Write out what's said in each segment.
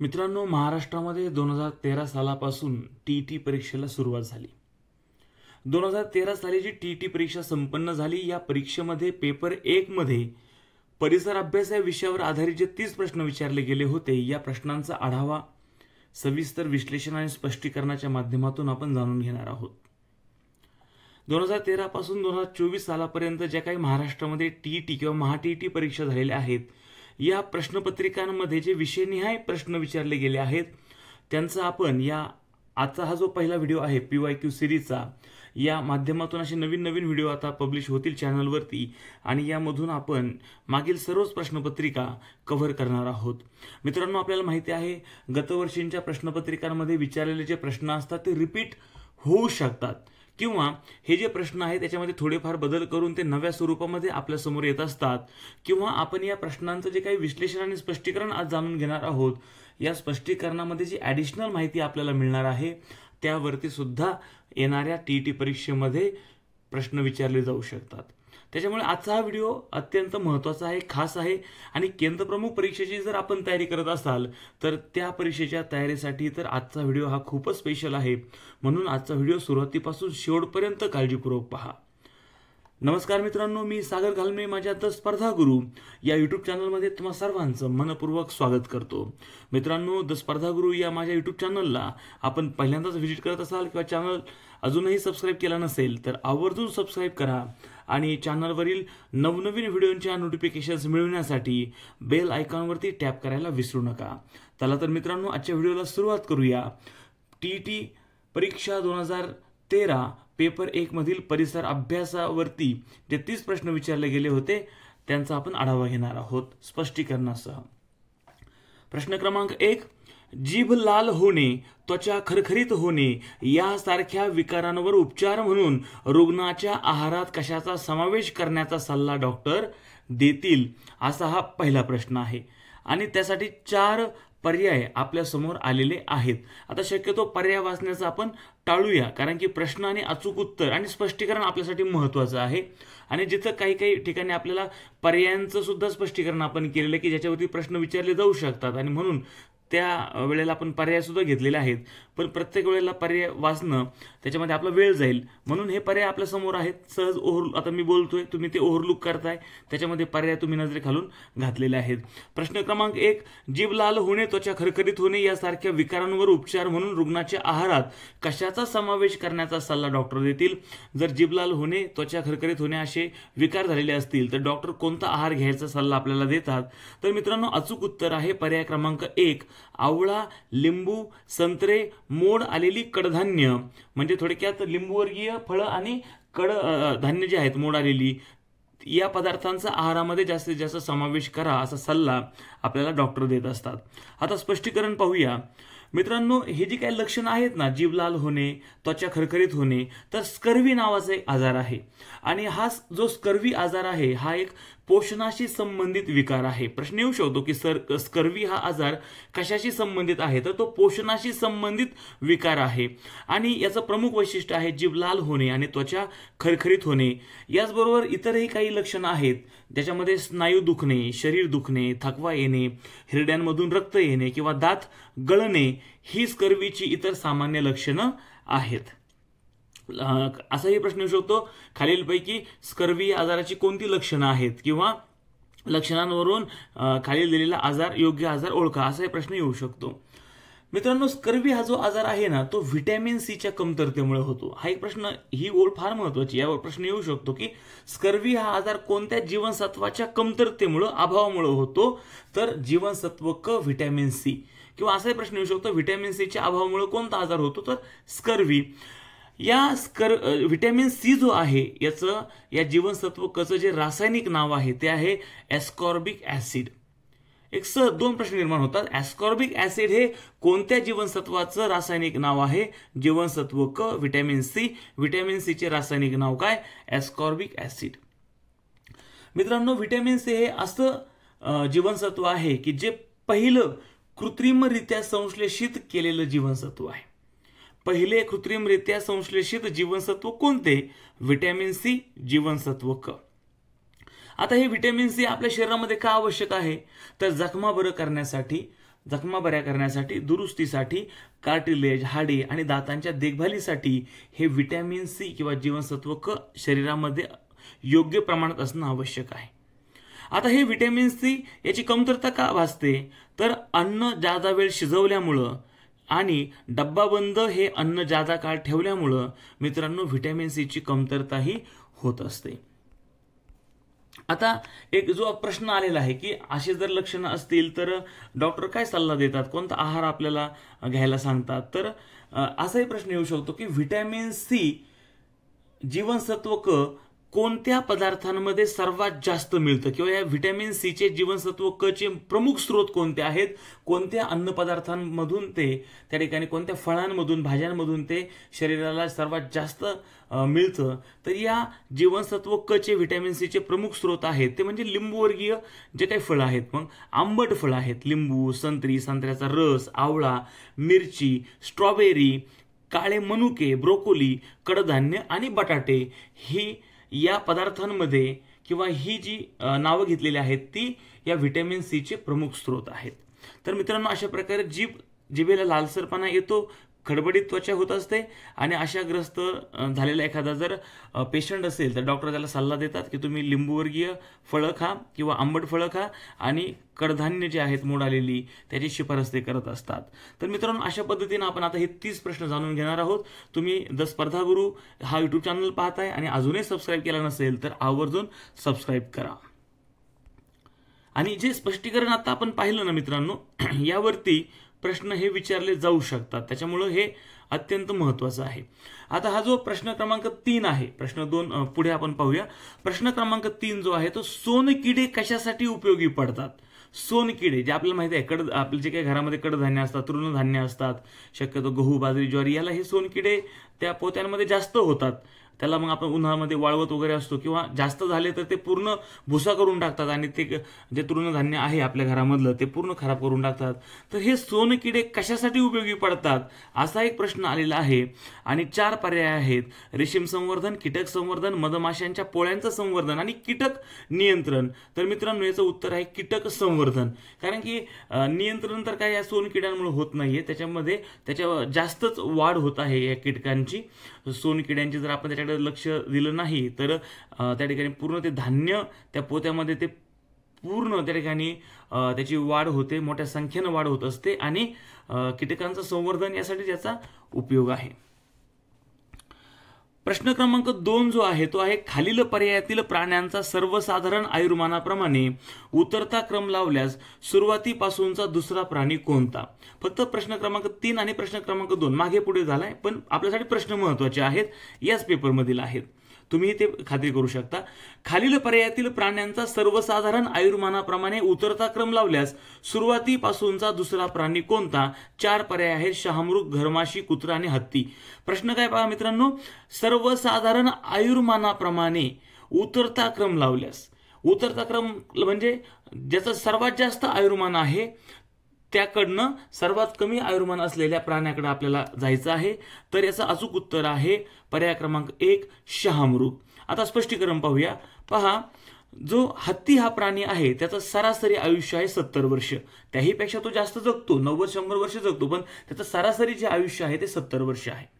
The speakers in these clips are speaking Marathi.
मित्रांनो, महाराष्ट्रामध्ये 2013 सालापासून टीईटी परीक्षेला सुरुवात झाली। 2013 साली जी टीईटी परीक्षा संपन्न झाली, या परीक्षेमध्ये पेपर 1 मध्ये परिसर अभ्यास या विषयावर आधारित जे 30 प्रश्न विचारले गेले होते, या प्रश्नांचा आढावा सविस्तर विश्लेषण आणि स्पष्टीकरणाच्या माध्यमातून आपण जाणून घेणार आहोत। 2013 पासून 2024 सालापर्यंत ज्या काही महाराष्ट्रामध्ये टीईटी किंवा महाटीईटी परीक्षा झालेल्या आहेत, या प्रश्नपत्रिकांमध्ये जे विषयनिहाय प्रश्न विचारले गेले आहेत त्यांचा आपण आजचा हा जो पहिला व्हिडिओ आहे पीवायक्यू सिरीजचा, या माध्यमातून असे नवीन व्हिडिओ आता पब्लिश होतील चॅनलवरती आणि यामधून आपण मागील सर्वच प्रश्नपत्रिका कव्हर करणार आहोत। मित्रांनो, आपल्याला माहिती आहे गतवर्षींच्या प्रश्नपत्रिकांमध्ये विचारलेले जे प्रश्न असतात ते रिपीट होऊ शकतात किंवा हे जे प्रश्न आहेत त्याच्यामध्ये थोडेफार बदल करून ते नव्या स्वरूपामध्ये आपल्या समोर येत असतात किंवा आपण या प्रश्नांचं जे काही विश्लेषण आणि स्पष्टीकरण आज जाणून घेणार आहोत, या स्पष्टीकरणामध्ये जी ॲडिशनल माहिती आपल्याला मिळणार आहे त्यावरती सुद्धा येणाऱ्या टीईटी परीक्षेमध्ये प्रश्न विचारले जाऊ शकतात। त्याच्यामुळे आजचा हा व्हिडिओ अत्यंत महत्त्वाचा आहे, खास आहे आणि केंद्रप्रमुख परीक्षेची जर आपण तयारी करत असाल तर त्या परीक्षेच्या तयारीसाठी तर आजचा व्हिडिओ हा खूपच स्पेशल आहे। म्हणून आजचा व्हिडिओ सुरुवातीपासून शेवटपर्यंत काळजीपूर्वक पहा। नमस्कार मित्रांनो, मी सागर घालमे माझ्या द स्पर्धा गुरु या यूट्यूब चॅनलमध्ये तुम्हा सर्वांचं मनपूर्वक स्वागत करतो। मित्रांनो, द स्पर्धा गुरु या माझ्या यूट्यूब चॅनलला आपण पहिल्यांदाच व्हिजिट करत असाल किंवा चॅनल अजूनही सबस्क्राईब केला नसेल तर आवर्जून सबस्क्राईब करा आणि चॅनलवरील नवनवीन व्हिडिओंच्या नोटिफिकेशन्स मिळवण्यासाठी बेल आयकॉनवरती टॅप करायला विसरू नका। चला तर मित्रांनो, आजच्या व्हिडिओला सुरुवात करूया। टीईटी परीक्षा 2013 पेपर 1 मधील परिसर अभ्यासावरती जे 30 प्रश्न विचारले गेले होते त्यांचा आपण आढावा घेणार आहोत स्पष्टीकरणासह। प्रश्न क्रमांक 1, जीभ लाल होणे, त्वचा खरखरीत होणे यासारख्या विकारांवर उपचार म्हणून रुग्णाच्या आहारात कशाचा समावेश करण्याचा सल्ला डॉक्टर देतील, असा हा पहिला प्रश्न आहे आणि त्यासाठी 4 पर्याय आपल्या समोर आलेले आहेत। आता शक्यतो पर्याय वाचण्याचा आपण टाळूया, कारण की प्रश्न आणि अचूक उत्तर आणि स्पष्टीकरण आपल्यासाठी महत्त्वाचं आहे आणि जिथं काही ठिकाणी आपल्याला पर्यायांचं सुद्धा स्पष्टीकरण आपण केलेलं आहे की ज्याच्यावरती प्रश्न विचारले जाऊ शकतात आणि म्हणून त्या वेळेला आपण पर्याय सुद्धा घेतलेले आहेत, पण प्रत्येक वेळेला पर्याय वाचणं त्याच्यामध्ये आपला वेळ जाईल म्हणून हे पर्याय आपल्या समोर आहेत। सहज आता मी बोलतोय, तुम्ही ते ओव्हरलुक करताय, त्याच्यामध्ये पर्याय तुम्ही नजरेखालून घातलेले आहेत। प्रश्न क्रमांक 1, जीभ लाल होणे, त्वचा खरखरीत होणे यासारख्या विकारांवर उपचार म्हणून रुग्णाच्या आहारात कशाचा समावेश करण्याचा सल्ला डॉक्टर देतील। जर जीभ लाल होणे, त्वचा खरखरीत होणे असे विकार झालेले असतील तर डॉक्टर कोणता आहार घ्यायचा सल्ला आपल्याला देतात? तर मित्रांनो, अचूक उत्तर आहे पर्याय क्रमांक 1, आवळा, लिंबू, संत्रे, मोड आलेली कडधान्य, म्हणजे थोडक्यात लिंबूवर्गीय फळं आणि कडधान्य जे आहेत मोड आलेली, या पदार्थांचा आहारामध्ये जास्तीत जास्त समावेश करा असा सल्ला आपल्याला डॉक्टर देत असतात। आता स्पष्टीकरण पाहूया। मित्रांनो, हे जी काही लक्षणं आहेत ना, जीभ लाल होणे, त्वचा खरखरीत होणे, तर स्कर्वी नावाचा एक आजार आहे आणि हा जो स्कर्वी आजार आहे हा एक पोषणाशी संबंधित विकार आहे। प्रश्न येऊ शकतो की स्कर्वी हा आजार कशाशी संबंधित आहे, तर तो पोषणाशी संबंधित विकार आहे आणि याचं प्रमुख वैशिष्ट्य आहे जीभ लाल होणे आणि त्वचा खरखरीत होणे। याचबरोबर इतरही काही लक्षणं आहेत ज्याच्यामध्ये स्नायू दुखणे, शरीर दुखणे, थकवा येणे, हिरड्यांमधून रक्त येणे किंवा दात गळणे ही स्कर्वीची इतर सामान्य लक्षणं आहेत। असाही प्रश्न येऊ शकतो, खालीलपैकी स्कर्वी आजाराची कोणती लक्षणं आहेत किंवा लक्षणांवरून खालील दिलेला आजार योग्य आजार ओळखा, असाही प्रश्न येऊ शकतो। मित्रांनो, स्कर्वी हा जो आजार आहे ना तो व्हिटॅमिन सीच्या कमतरतेमुळे होतो। हा एक प्रश्न, ही ओळ फार महत्त्वाची, यावर प्रश्न येऊ शकतो की स्कर्वी हा आजार कोणत्या जीवनसत्वाच्या कमतरतेमुळे, अभावामुळे होतो? तर जीवनसत्व क, व्हिटॅमिन सी, किंवा असाही प्रश्न येऊ शकतो व्हिटॅमिन सीच्या अभावामुळे कोणता आजार होतो? तर स्कर्वी। व्हिटॅमिन सी जो आहे याचं, या जीवनसत्व कचं जे रासायनिक नाव आहे ते आहे एस्कॉर्बिक ऍसिड। एक सहज 2 प्रश्न निर्माण होतात। एस्कॉर्बिक ऍसिड हे कोणत्या जीवनसत्वाचं रासायनिक नाव आहे? जीवनसत्व क, व्हिटॅमिन सी। व्हिटॅमिन सीचे रासायनिक नाव काय? Ascorbic acid. मित्रांनो, व्हिटॅमिन सी हे असं जीवनसत्व आहे की जे पहिलं कृत्रिमरित्या संश्लेषित केलेलं जीवनसत्व आहे। पहिले कृत्रिमरित्या संश्लेषित जीवनसत्व कोणते? व्हिटॅमिन सी, जीवनसत्व क। आता हे व्हिटॅमिन सी आपल्या शरीरामध्ये का आवश्यक आहे? तर जखमा बरं करण्यासाठी, जखमा बऱ्या करण्यासाठी, दुरुस्तीसाठी, कार्टिलेज, हाडे आणि दातांच्या देखभालीसाठी हे व्हिटॅमिन सी किंवा जीवनसत्व क शरीरामध्ये योग्य प्रमाणात असणं आवश्यक आहे. आता हे व्हिटॅमिन सी याची कमतरता का भासते, तर अन्न जादा वेळ शिजवल्यामुळं आणि डब्बाबंद हे अन्न जादा काळ ठेवल्यामुळं मित्रांनो व्हिटॅमिन सी ची कमतरताही होत असते. आता एक जो प्रश्न आलेला आहे की असे जर लक्षणं असतील तर डॉक्टर काय सल्ला देतात, कोणता आहार आपल्याला घ्यायला सांगतात, तर असाही प्रश्न येऊ शकतो की व्हिटॅमिन सी जीवनसत्व क कोणत्या पदार्थांमध्ये सर्वात जास्त मिळतं किंवा या व्हिटॅमिन सी चे जीवनसत्व क चे प्रमुख स्रोत कोणते आहेत, कोणत्या अन्न पदार्थांमधून ते त्या ठिकाणी कोणत्या फळांमधून भाज्यांमधून ते शरीराला सर्वात जास्त मिळतं. तर या जीवनसत्व क चे व्हिटॅमिन सी चे प्रमुख स्रोत आहेत ते म्हणजे लिंबूवर्गीय जे काही फळं आहेत, मग आंबट फळं आहेत, लिंबू, संत्री, संत्र्याचा रस, आवळा, मिरची, स्ट्रॉबेरी, काळे मनुके, ब्रोकोली, कडधान्य आणि बटाटे ही या पदार्थांमध्ये किंवा ही जी नावं घेतलेली आहेत ती या व्हिटॅमिन सी चे प्रमुख स्रोत आहेत. तर मित्रांनो अशा प्रकारे जिभेला लालसरपणा येतो, खडबडीत त्वचा होत असते आणि अशाग्रस्त झालेला एखादा जर पेशंट असेल तर डॉक्टर त्याला सल्ला देतात की तुम्ही लिंबूवर्गीय फळं खा किंवा आंबट फळं खा आणि कडधान्य जे आहेत मोड आलेली त्याची शिफारस ते करत असतात. तर मित्रांनो अशा पद्धतीने आपण आता हे 30 प्रश्न जाणून घेणार आहोत. तुम्ही द स्पर्धा गुरु हा युट्यूब चॅनल पाहताय आणि अजूनही सबस्क्राईब केला नसेल तर आवर्जून सबस्क्राईब करा. आणि जे स्पष्टीकरण आता आपण पाहिलं ना मित्रांनो, यावरती प्रश्न हे विचारले जाऊ शकतात, त्याच्यामुळे हे अत्यंत महत्त्वाचं आहे. आता हा जो प्रश्न क्रमांक 3 आहे, प्रश्न 2 पुढे आपण पाहूया. प्रश्न क्रमांक 3 जो आहे तो सोनकिडे कशासाठी उपयोगी पडतात. सोनकिडे जे आपल्याला माहिती आहे, आपले जे काही घरामध्ये कडधान्य असतात, तृणधान्य असतात, शक्यतो गहू, बाजरी, ज्वारी, याला हे सोनकिडे त्या पोत्यांमध्ये जास्त होतात. त्याला मग आपण उन्हामध्ये वाळवत वगैरे असतो किंवा जास्त झाले तर ते पूर्ण भुसा करून टाकतात आणि ते जे तृणधान्य आहे आपल्या घरामधलं ते पूर्ण खराब करून टाकतात. तर हे सोनकिडे कशासाठी उपयोगी पडतात असा एक प्रश्न आलेला आहे आणि 4 पर्याय आहेत. रेशीम संवर्धन, कीटक संवर्धन, मधमाशांच्या पोळ्यांचं संवर्धन आणि कीटक नियंत्रण. तर मित्रांनो याचं उत्तर आहे कीटक संवर्धन. कारण की नियंत्रण तर काय या सोनकिड्यांमुळे होत नाहीये, त्याच्या जास्तच वाढ होत आहे या कीटकांची. सोनकिड्यांची जर आपण त्याच्याकडे लक्ष दिलं नाही तर त्या ठिकाणी पूर्ण ते धान्य त्या पोत्यामध्ये ते पूर्ण त्या ठिकाणी त्याची वाढ होते, मोठ्या संख्येने वाढ होत असते आणि कीटकांचं संवर्धन यासाठी त्याचा उपयोग आहे. प्रश्न क्रमांक 2 जो आहे तो आहे खालील पर्यायातील प्राण्यांचा सर्वसाधारण आयुर्मानाप्रमाणे उतरता क्रम लावल्यास सुरुवातीपासूनचा दुसरा प्राणी कोणता. फक्त प्रश्न क्रमांक 3 आणि प्रश्न क्रमांक 2 मागे पुढे झालाय, पण आपल्यासाठी प्रश्न महत्त्वाचे आहेत, याच पेपरमधील आहेत, तुम्ही ते खात्री करू शकता. खालील पर्यायातील प्राण्यांचा सर्वसाधारण आयुर्मानाप्रमाणे उतरता क्रम लावल्यास सुरुवातीपासूनचा दुसरा प्राणी कोणता. 4 पर्याय आहेत, शहामृग, घरमाशी, कुत्रा आणि हत्ती. प्रश्न काय पहा मित्रांनो, सर्वसाधारण आयुर्मानाप्रमाणे उतरता क्रम लावल्यास, उतरता क्रम म्हणजे ज्याचं सर्वात जास्त आयुर्मान आहे त्याकडनं सर्वात कमी आयुर्मान असलेल्या प्राण्याकडे आपल्याला जायचं आहे. तर याचं अचूक उत्तर आहे पर्याय क्रमांक 1 शहामृग. आता स्पष्टीकरण पाहूया. पहा, जो हत्ती हा प्राणी आहे त्याचं सरासरी आयुष्य आहे 70 वर्ष. त्याहीपेक्षा तो जास्त जगतो, 90-100 वर्ष जगतो, पण त्याचं सरासरी जे आयुष्य आहे ते 70 वर्ष आहे.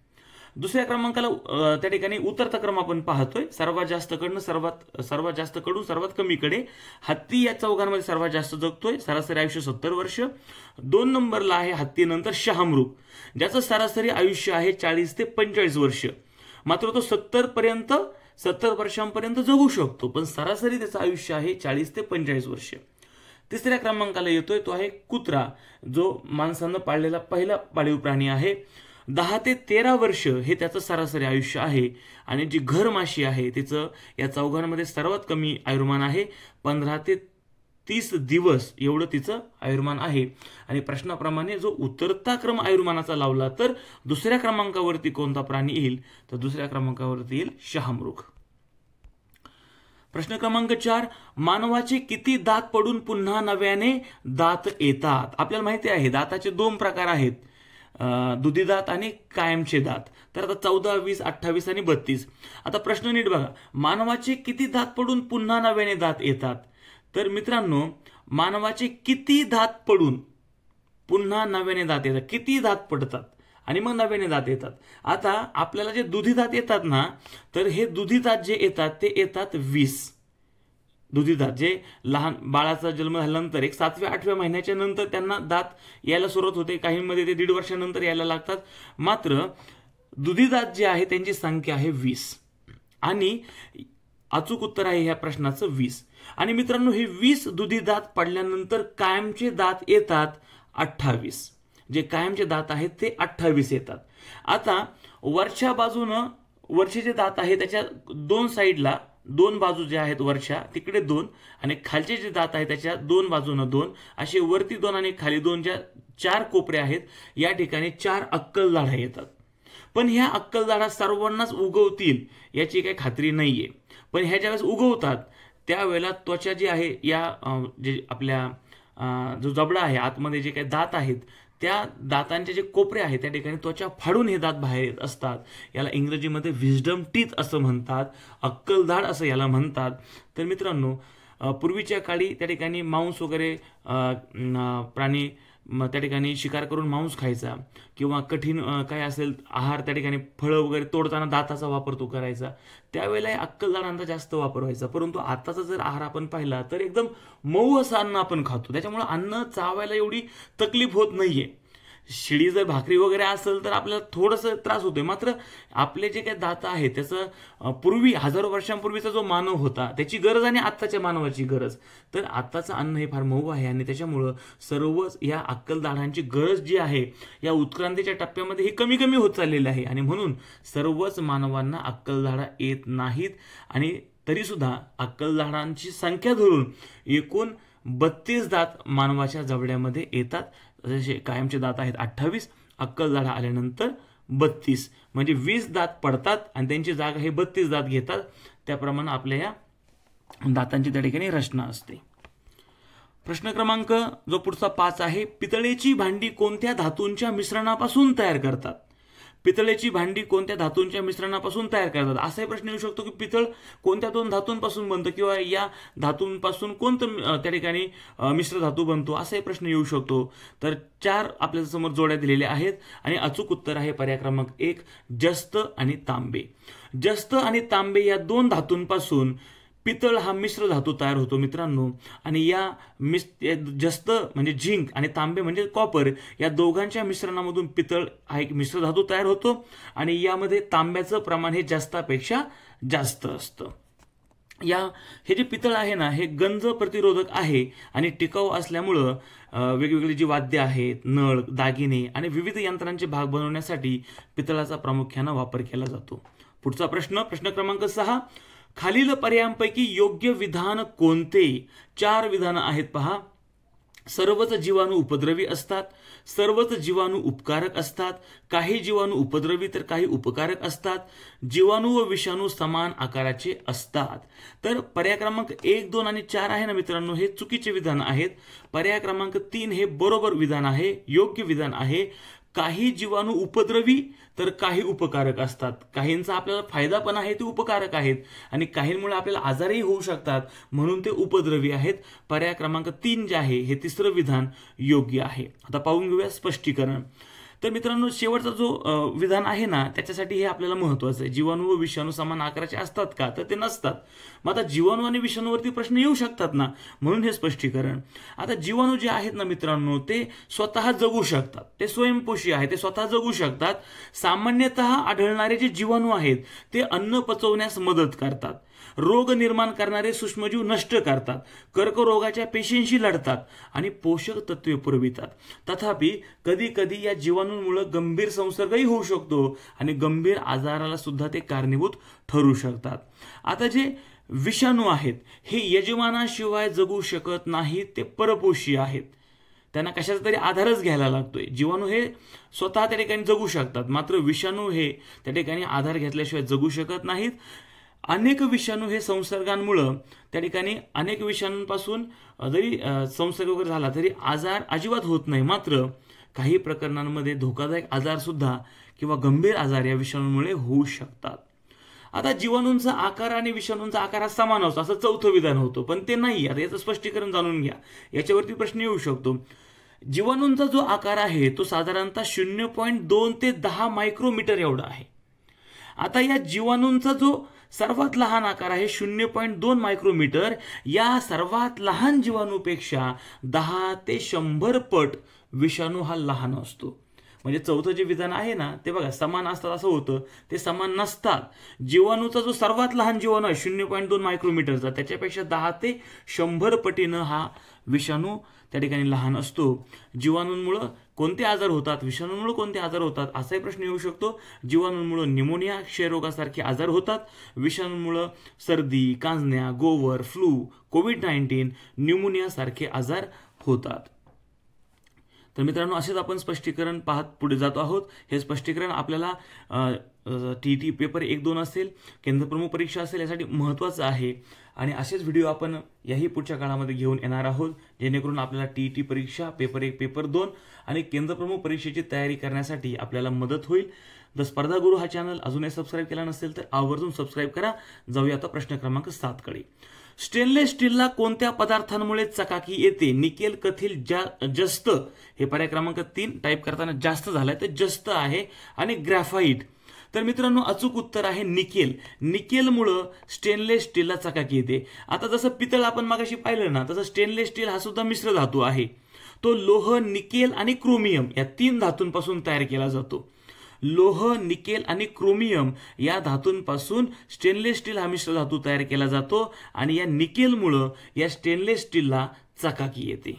दुसऱ्या क्रमांकाला त्या ठिकाणी उतरता क्रम आपण पाहतोय, सर्वात जास्त कडून सर्वात कमीकडे. हत्ती या चौघांमध्ये सर्वात जास्त जगतोय, सरासरी आयुष्य 70 वर्ष. 2 नंबरला आहे हत्तीनंतर शहामृग, ज्याचं सरासरी आयुष्य आहे 40 ते 45 वर्ष. मात्र तो 70 वर्षांपर्यंत जगू शकतो, पण सरासरी त्याचं आयुष्य आहे 40 ते 45 वर्ष. तिसऱ्या क्रमांकाला येतोय तो आहे कुत्रा, जो माणसानं पाळलेला पहिला पाळीव प्राणी आहे. 10 ते 13 वर्ष हे त्याचं सरासरी आयुष्य आहे. आणि जी घरमाशी आहे तिचं या चौघांमध्ये सर्वात कमी आयुर्मान आहे, 15 ते 30 दिवस एवढं तिचं आयुर्मान आहे. आणि प्रश्नाप्रमाणे जो उतरता क्रम आयुर्मानाचा लावला तर दुसऱ्या क्रमांकावरती कोणता प्राणी येईल, तर दुसऱ्या क्रमांकावरती येईल शहामृग. प्रश्न क्रमांक 4, मानवाचे किती दात पडून पुन्हा नव्याने दात येतात. आपल्याला माहिती आहे दाताचे 2 प्रकार आहेत, दुधी दात आणि कायमचे दात. तर आता 14, 20, 28 आणि 32. आता प्रश्न नीट बघा, मानवाचे किती दात पडून पुन्हा नव्याने दात येतात. तर मित्रांनो मानवाचे किती दात पडून पुन्हा नव्याने दात येतात, किती दात पडतात आणि मग नव्याने दात येतात. आता आपल्याला जे दुधी दात येतात ना, तर हे दुधी दात जे येतात ते येतात 20 दुधी दात. जे लहान बाळाचा जन्म झाल्यानंतर एक 7व्या-8व्या महिन्याच्या नंतर त्यांना दात यायला सुरुवात होते, काहींमध्ये ते 1.5 वर्षानंतर यायला लागतात. मात्र दुधी दात जे आहे त्यांची संख्या आहे 20 आणि अचूक उत्तर आहे ह्या प्रश्नाचं 20. आणि मित्रांनो, हे 20 दुधी दात पडल्यानंतर कायमचे दात येतात 28. जे कायमचे दात आहेत ते 28 येतात. आता वरच्या बाजूनं वरचे जे दात आहे त्याच्या 2 साईडला 2 बाजू ज्या आहेत वरच्या तिकडे 2 आणि खालचे जे दात आहेत त्याच्या 2 बाजूनं 2 असे वरती 2 आणि खाली 2 ज्या 4 कोपरे आहेत या ठिकाणी 4 अक्कल दाढा येतात. पण ह्या अक्कल दाढा सर्वांनाच उगवतील याची काही खात्री नाहीये. पण ह्या ज्यावेळेस उगवतात त्यावेळेला त्वचा जी आहे या जे आपल्या जो जबडा आहे आतमध्ये जे काही दात आहेत त्या दातांचे जे कोपरे आहेत त्या ठिकाणी त्वचा फाडून हे दात बाहेर येत असतात. याला इंग्रजीमध्ये विजडम टीथ असं म्हणतात, अक्कलदाढ असं याला म्हणतात. तर मित्रांनो, पूर्वीच्या काळी त्या ठिकाणी मांस वगैरे प्राणी त्या ठिकाणी शिकार करून मांस खायचा किंवा कठीण काय असेल आहार त्या ठिकाणी फळं वगैरे तोडताना दाताचा वापर तो करायचा. त्यावेळेला अक्कलदाढांचा जास्त वापर व्हायचा. परंतु आताचा जर आहार आपण पाहिला तर एकदम मऊ असं अन्न आपण खातो, त्याच्यामुळे अन्न चावायला एवढी तकलीफ होत नाहीये. शिळी जर भाकरी वगैरे असेल तर आपल्याला थोडंसं त्रास होतोय. मात्र आपले जे काही दात आहेत त्याचं पूर्वी हजारो वर्षांपूर्वीचा जो मानव होता त्याची गरज आणि आत्ताच्या मानवाची गरज, तर आत्ताचं अन्न हे फार मऊ आहे आणि त्याच्यामुळं सर्वच या अक्कलदाढांची गरज जी आहे या उत्क्रांतीच्या टप्प्यामध्ये ही कमी कमी होत चाललेली आहे. आणि म्हणून सर्वच मानवांना अक्कलदाढा येत नाहीत. आणि तरीसुद्धा अक्कलदाढांची संख्या धरून एकूण 32 दात मानवाच्या जबड्यामध्ये येतात. जसे कायमचे दात आहेत 28, अक्कलदाढा आल्यानंतर 32, म्हणजे 20 दात पडतात आणि त्यांची जागा हे 32 दात घेतात. त्याप्रमाणे आपल्या या दातांची त्या ठिकाणी रचना असते. प्रश्न क्रमांक जो पुढचा 5 आहे, पितळेची भांडी कोणत्या धातूंच्या मिश्रणापासून तयार करतात? पितळेची भांडी कोणत्या धातूंच्या मिश्रणापासून तयार करतात असाही प्रश्न येऊ शकतो की पितळ कोणत्या 2 धातूंपासून बनतं किंवा या धातूंपासून कोणतं त्या ठिकाणी मिश्र धातू बनतो असाही प्रश्न येऊ शकतो. तर 4 आपल्या समोर जोड्या दिलेल्या आहेत आणि अचूक उत्तर आहे पर्याय क्रमांक 1, जस्त आणि तांबे. जस्त आणि तांबे या 2 धातूंपासून पितळ हा मिश्र धातू तयार होतो मित्रांनो. आणि या जस्त म्हणजे झिंक आणि तांबे म्हणजे कॉपर या दोघांच्या मिश्रणामधून पितळ हा एक मिश्र धातू तयार होतो आणि यामध्ये तांब्याचं प्रमाण हे जास्तापेक्षा जास्त असतं. हे जे पितळ आहे ना हे गंज प्रतिरोधक आहे आणि टिकाऊ असल्यामुळं वेगवेगळी जी वाद्य आहेत, नळ, दागिने आणि विविध यंत्रांचे भाग बनवण्यासाठी पितळाचा प्रामुख्याने वापर केला जातो. पुढचा प्रश्न क्रमांक 6, खालील पर्यायांपैकी योग्य विधान कोणते? 4 विधानं आहेत पहा. सर्वच जीवाणू उपद्रवी असतात, सर्वच जीवाणू उपकारक असतात, काही जीवाणू उपद्रवी तर काही उपकारक असतात, जीवाणू व विषाणू समान आकाराचे असतात. तर पर्याय क्रमांक 1, 2 आणि 4 आहे ना मित्रांनो हे चुकीचे विधान आहेत. पर्याय क्रमांक 3 हे बरोबर विधान आहे, योग्य विधान आहे. काही जीवाणू उपद्रवी तर काही उपकारक असतात. काहींचा आपल्याला फायदा पण आहे, ते उपकारक आहेत आणि काहींमुळे आपल्याला आजारही होऊ शकतात म्हणून ते उपद्रवी आहेत. पर्याय क्रमांक 3 जे आहे हे तिसरं विधान योग्य आहे. आता पाहून घेऊया स्पष्टीकरण. तर मित्रांनो, शेवटचा जो विधान आहे ना त्याच्यासाठी हे आपल्याला महत्वाचं आहे. जीवाणू व विषाणू समान आकाराचे असतात का? तर ते नसतात. मग आता जीवाणू आणि विषाणूवरती प्रश्न येऊ शकतात ना, म्हणून हे स्पष्टीकरण. आता जीवाणू जे आहेत ना मित्रांनो ते स्वतः जगू शकतात, ते स्वयंपोषी आहेत, ते स्वतः जगू शकतात. सामान्यतः आढळणारे जे जीवाणू आहेत ते अन्न पचवण्यास मदत करतात, रोग निर्माण करणारे सूक्ष्मजीव नष्ट करतात, कर्करोगाच्या पेशींशी लढतात आणि पोषक तत्वे पुरवितात. तथापि कधी कधी या जीवाणूंमुळे गंभीर संसर्गही होऊ शकतो आणि गंभीर आजाराला सुद्धा ते कारणीभूत ठरू शकतात. आता जे विषाणू आहेत हे यजमानाशिवाय जगू शकत नाहीत, ते परपोषी आहेत. त्यांना कशाचा तरी आधारच घ्यायला लागतोय. जीवाणू हे स्वतः त्या ठिकाणी जगू शकतात, मात्र विषाणू हे त्या ठिकाणी आधार घेतल्याशिवाय जगू शकत नाहीत. अनेक विषाणू हे संसर्गांमुळं त्या ठिकाणी अनेक विषाणूंपासून जरी संसर्ग वगैरे झाला तरी आजार अजिबात होत नाही. मात्र काही प्रकरणांमध्ये धोकादायक आजार सुद्धा किंवा गंभीर आजार या विषाणूंमुळे होऊ शकतात. आता जीवाणूंचा आकार आणि विषाणूंचा आकार हा समान असतो असं चौथं विधान होतं, पण ते नाही. आता याचं स्पष्टीकरण जाणून घ्या, याच्यावरती प्रश्न येऊ शकतो. जीवाणूंचा जो आकार आहे तो साधारणतः 0.2 ते 10 मायक्रोमीटर एवढा आहे. आता या जीवाणूंचा जो सर्वात लहान आकार आहे 0.2 मायक्रोमीटर, या सर्वात लहान जीवाणूपेक्षा 10 ते 100 पट विषाणू हा लहान असतो. म्हणजे चौथं जे विधान आहे ना ते बघा, समान असतात असं होतं, ते समान नसतात. जीवाणूचा जो सर्वात लहान जीवाणू आहे 0.2 मायक्रोमीटरचा, त्याच्यापेक्षा 10 ते 100 पटीनं हा विषाणू त्या ठिकाणी लहान असतो. जीवाणूंमुळे कोणते आजार होतात, विषाणूंमुळे कोणते आजार होतात असाही प्रश्न येऊ शकतो. जीवाणूंमुळे निमोनिया, क्षयरोगासारखे आजार होतात. विषाणूंमुळे सर्दी, कांजण्या, गोवर, फ्लू, कोविड-19, न्यूमोनिया सारखे आजार होतात. तर मित्रांनो, असेच आपण स्पष्टीकरण पाहत पुढे जातो आहोत. हे स्पष्टीकरण आपल्याला TET पेपर 1-2 असेल, केंद्रप्रमुख परीक्षा असेल, यासाठी महत्त्वाचं आहे. आणि असेच व्हिडिओ आपण याही पुढच्या काळामध्ये घेऊन येणार आहोत, जेणेकरून आपल्याला TET परीक्षा पेपर 1, पेपर 2 आणि केंद्रप्रमुख परीक्षेची तयारी करण्यासाठी आपल्याला मदत होईल. द स्पर्धा गुरु हा चॅनल अजूनही सबस्क्राईब केला नसेल तर आवर्जून सबस्क्राईब करा. जाऊया आता प्रश्न क्रमांक 7 कडे. स्टेनलेस स्टीलला कोणत्या पदार्थांमुळे चकाकी येते? निकेल, कथील, जस्त. हे पर्याय क्रमांक 3 टाईप करताना जास्त झालाय तर जस्त आहे, आणि ग्रॅफाइट. तर मित्रांनो, अचूक उत्तर आहे निकेल. निकेलमुळं स्टेनलेस स्टीलला चकाकी येते. आता जसं पितळ आपण मागाशी पाहिलं ना, तसं स्टेनलेस स्टील हा सुद्धा मिश्र धातू आहे. तो लोह, निकेल आणि क्रोमियम या 3 धातूंपासून तयार केला जातो. लोह, निकेल आणि क्रोमियम या धातूंपासून स्टेनलेस स्टील हा मिश्र धातू तयार केला जातो, आणि या निकेलमुळं या स्टेनलेस स्टीलला चकाकी येते.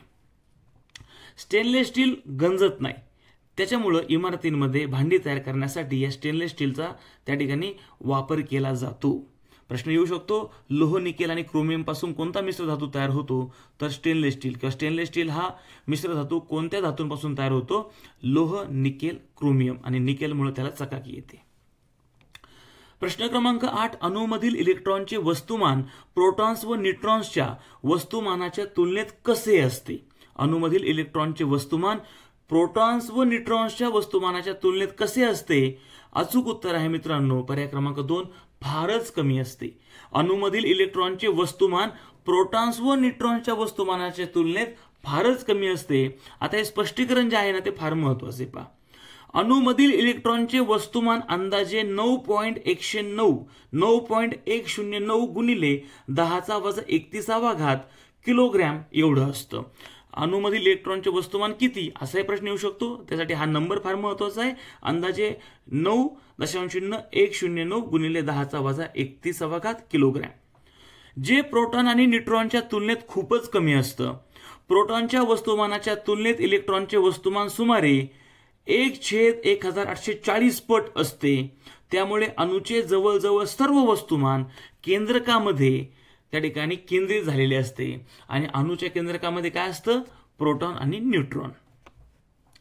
स्टेनलेस स्टील गंजत नाही, त्याच्यामुळं इमारतींमध्ये भांडी तयार करण्यासाठी या स्टेनलेस स्टीलचा त्या ठिकाणी वापर केला जातो. प्रश्न येऊ शकतो, लोह, निकेल आणि क्रोमियम पासून कोणता मिश्र धातू तयार होतो? तर स्टेनलेस स्टील. किंवा स्टेनलेस स्टील हा मिश्र धातू कोणत्या धातूंपासून तयार होतो? लोह, निकेल, क्रोमियम, आणि निकेलमुळे त्याला चकाकी येते. प्रश्न क्रमांक 8. अणूमधील इलेक्ट्रॉनचे वस्तुमान प्रोटॉन्स व न्यूट्रॉन्सच्या वस्तुमानाच्या तुलनेत कसे असते? अणूमधील इलेक्ट्रॉनचे वस्तुमान प्रोटॉन्स व न्यूट्रॉन्सच्या वस्तुमानाच्या तुलनेत कसे असते? अचूक उत्तर आहे मित्रांनो पर्याय क्रमांक 2, फारच कमी असते. अणूमधील इलेक्ट्रॉनचे वस्तुमान प्रोटॉन्स व न्यूट्रॉन्सच्या वस्तुमानाच्या तुलनेत फारच कमी असते. आता हे स्पष्टीकरण जे आहे ना ते फार महत्त्वाचे पहा. अणूमधील इलेक्ट्रॉनचे वस्तुमान अंदाजे 9.109 गुणिले 10⁻31 किलोग्रॅम एवढं असतं. अणूमधील इलेक्ट्रॉनचे वस्तुमान किती असाही प्रश्न येऊ शकतो, त्यासाठी हा नंबर फार महत्त्वाचा आहे. अंदाजे 9.109 गुणिले 10⁻31 किलोग्रॅम. जे प्रोटॉन आणि न्यूट्रॉनच्या तुलनेत खूपच कमी असतं. प्रोटॉनच्या वस्तुमानाच्या तुलनेत इलेक्ट्रॉनचे वस्तुमान सुमारे 1/1840 पट असते. त्यामुळे अणूचे जवळजवळ सर्व वस्तुमान केंद्रकामध्ये त्या ठिकाणी केंद्रित झालेले असते. आणि अणूच्या केंद्रकामध्ये काय असतं? प्रोटॉन आणि न्यूट्रॉन.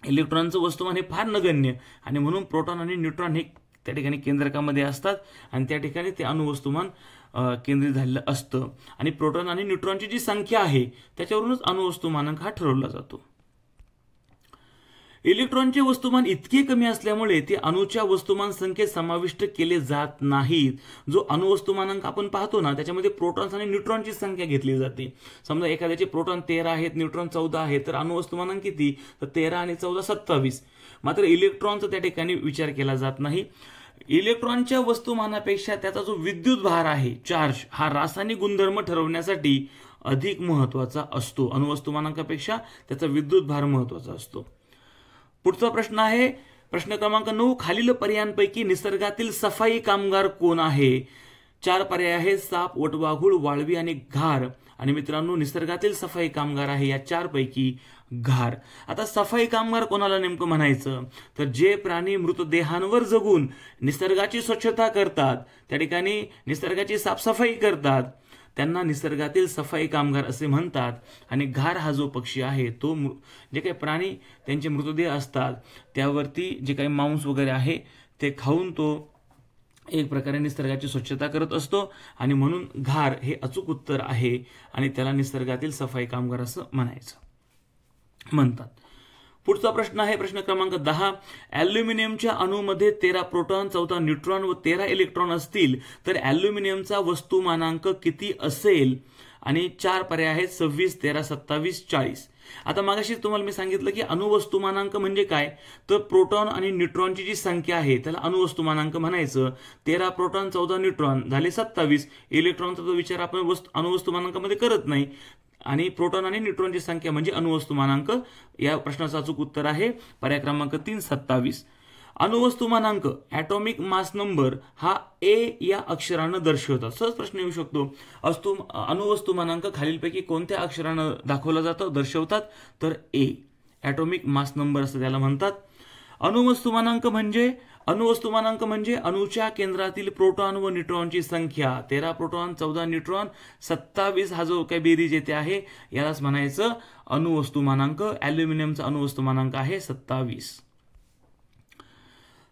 इलेक्ट्रॉनचं वस्तुमान हे फार नगण्य, आणि म्हणून प्रोटॉन आणि न्यूट्रॉन हे त्या ठिकाणी केंद्रकामध्ये असतात, आणि त्या ठिकाणी ते अणुवस्तुमान केंद्रित झालेलं असतं. आणि प्रोटॉन आणि न्यूट्रॉनची जी संख्या आहे त्याच्यावरूनच अणुवस्तुमानांक हा ठरवला जातो. इलेक्ट्रॉनचे वस्तुमान इतके कमी असल्यामुळे ते अणूच्या वस्तुमान संख्येत समाविष्ट केले जात नाहीत. जो अणुवस्तुमानांक आपण पाहतो ना त्याच्यामध्ये प्रोटॉन्स आणि न्यूट्रॉनची संख्या घेतली जाते. समजा एखाद्याचे प्रोटॉन 13 आहेत, न्यूट्रॉन 14 आहेत, तर अणुवस्तुमानांक किती? तर 13 आणि 14 27. मात्र इलेक्ट्रॉनचा त्या ठिकाणी विचार केला जात नाही. इलेक्ट्रॉनच्या वस्तुमानापेक्षा त्याचा जो विद्युत भार आहे, चार्ज, हा रासायनिक गुणधर्म ठरवण्यासाठी अधिक महत्त्वाचा असतो. अणुवस्तुमानांकापेक्षा त्याचा विद्युत भार महत्त्वाचा असतो. पुढचा प्रश्न आहे प्रश्न क्रमांक 9. खालील पर्यायांपैकी निसर्गातील सफाई कामगार कोण आहे? 4 पर्याय आहेत: साप, वटवाघूळ, वाळवी आणि घार. आणि मित्रांनो, निसर्गातील सफाई कामगार आहे या 4 पैकी घार. आता सफाई कामगार कोणाला नेमकं म्हणायचं? तर जे प्राणी मृतदेहांवर जगून निसर्गाची स्वच्छता करतात, त्या ठिकाणी निसर्गाची साफसफाई करतात, त्यांना निसर्गातील सफाई कामगार असे म्हणतात. आणि घार हा जो पक्षी आहे तो जे काही प्राणी त्यांचे मृतदेह असतात त्यावरती जे काही मांस वगैरे आहे ते खाऊन तो एक प्रकारे निसर्गाची स्वच्छता करत असतो, आणि म्हणून घार हे अचूक उत्तर आहे, आणि त्याला निसर्गातील सफाई कामगार असं म्हणतात. पुढचा प्रश्न आहे प्रश्न क्रमांक 10. ॲल्युमिनियमच्या अणूमध्ये 13 प्रोटॉन, 14 न्यूट्रॉन व 13 इलेक्ट्रॉन असतील तर ॲल्युमिनियमचा वस्तुमानांक किती असेल? आणि 4 पर्याय आहेत 26, 13, 27, 40. आता मागाशी तुम्हाला मी सांगितलं की अणुवस्तुमानांक म्हणजे काय, तर प्रोटॉन आणि न्यूट्रॉनची जी संख्या आहे त्याला अणुवस्तुमानांक म्हणायचं. 13 प्रोटॉन 14 न्यूट्रॉन झाले 27. इलेक्ट्रॉनचा तो विचार आपण अणुवस्तुमानांकामध्ये करत नाही. आणि प्रोटॉन आणि न्यूट्रॉनची संख्या म्हणजे अणुवस्तुमानांक. या प्रश्नाचं अचूक उत्तर आहे पर्याय क्रमांक 3, 27. अणुवस्तुमानांक ॲटॉमिक मास नंबर हा ए या अक्षरानं दर्शवतात. सहज प्रश्न येऊ शकतो, अणुवस्तुमानांक खालीलपैकी कोणत्या अक्षरानं दाखवला जातो, दर्शवतात, तर ए. ॲटॉमिक मास नंबर असं त्याला म्हणतात. अणुवस्तुमानांक म्हणजे अणूच्या केंद्रातील प्रोटॉन व न्यूट्रॉनची संख्या. 13 प्रोटॉन 14 न्यूट्रॉन 27 हा जो काही बेरीज येते आहे यालाच म्हणायचं अणुवस्तुमानांक. ॲल्युमिनियमचा अणुवस्तुमानांक आहे 27.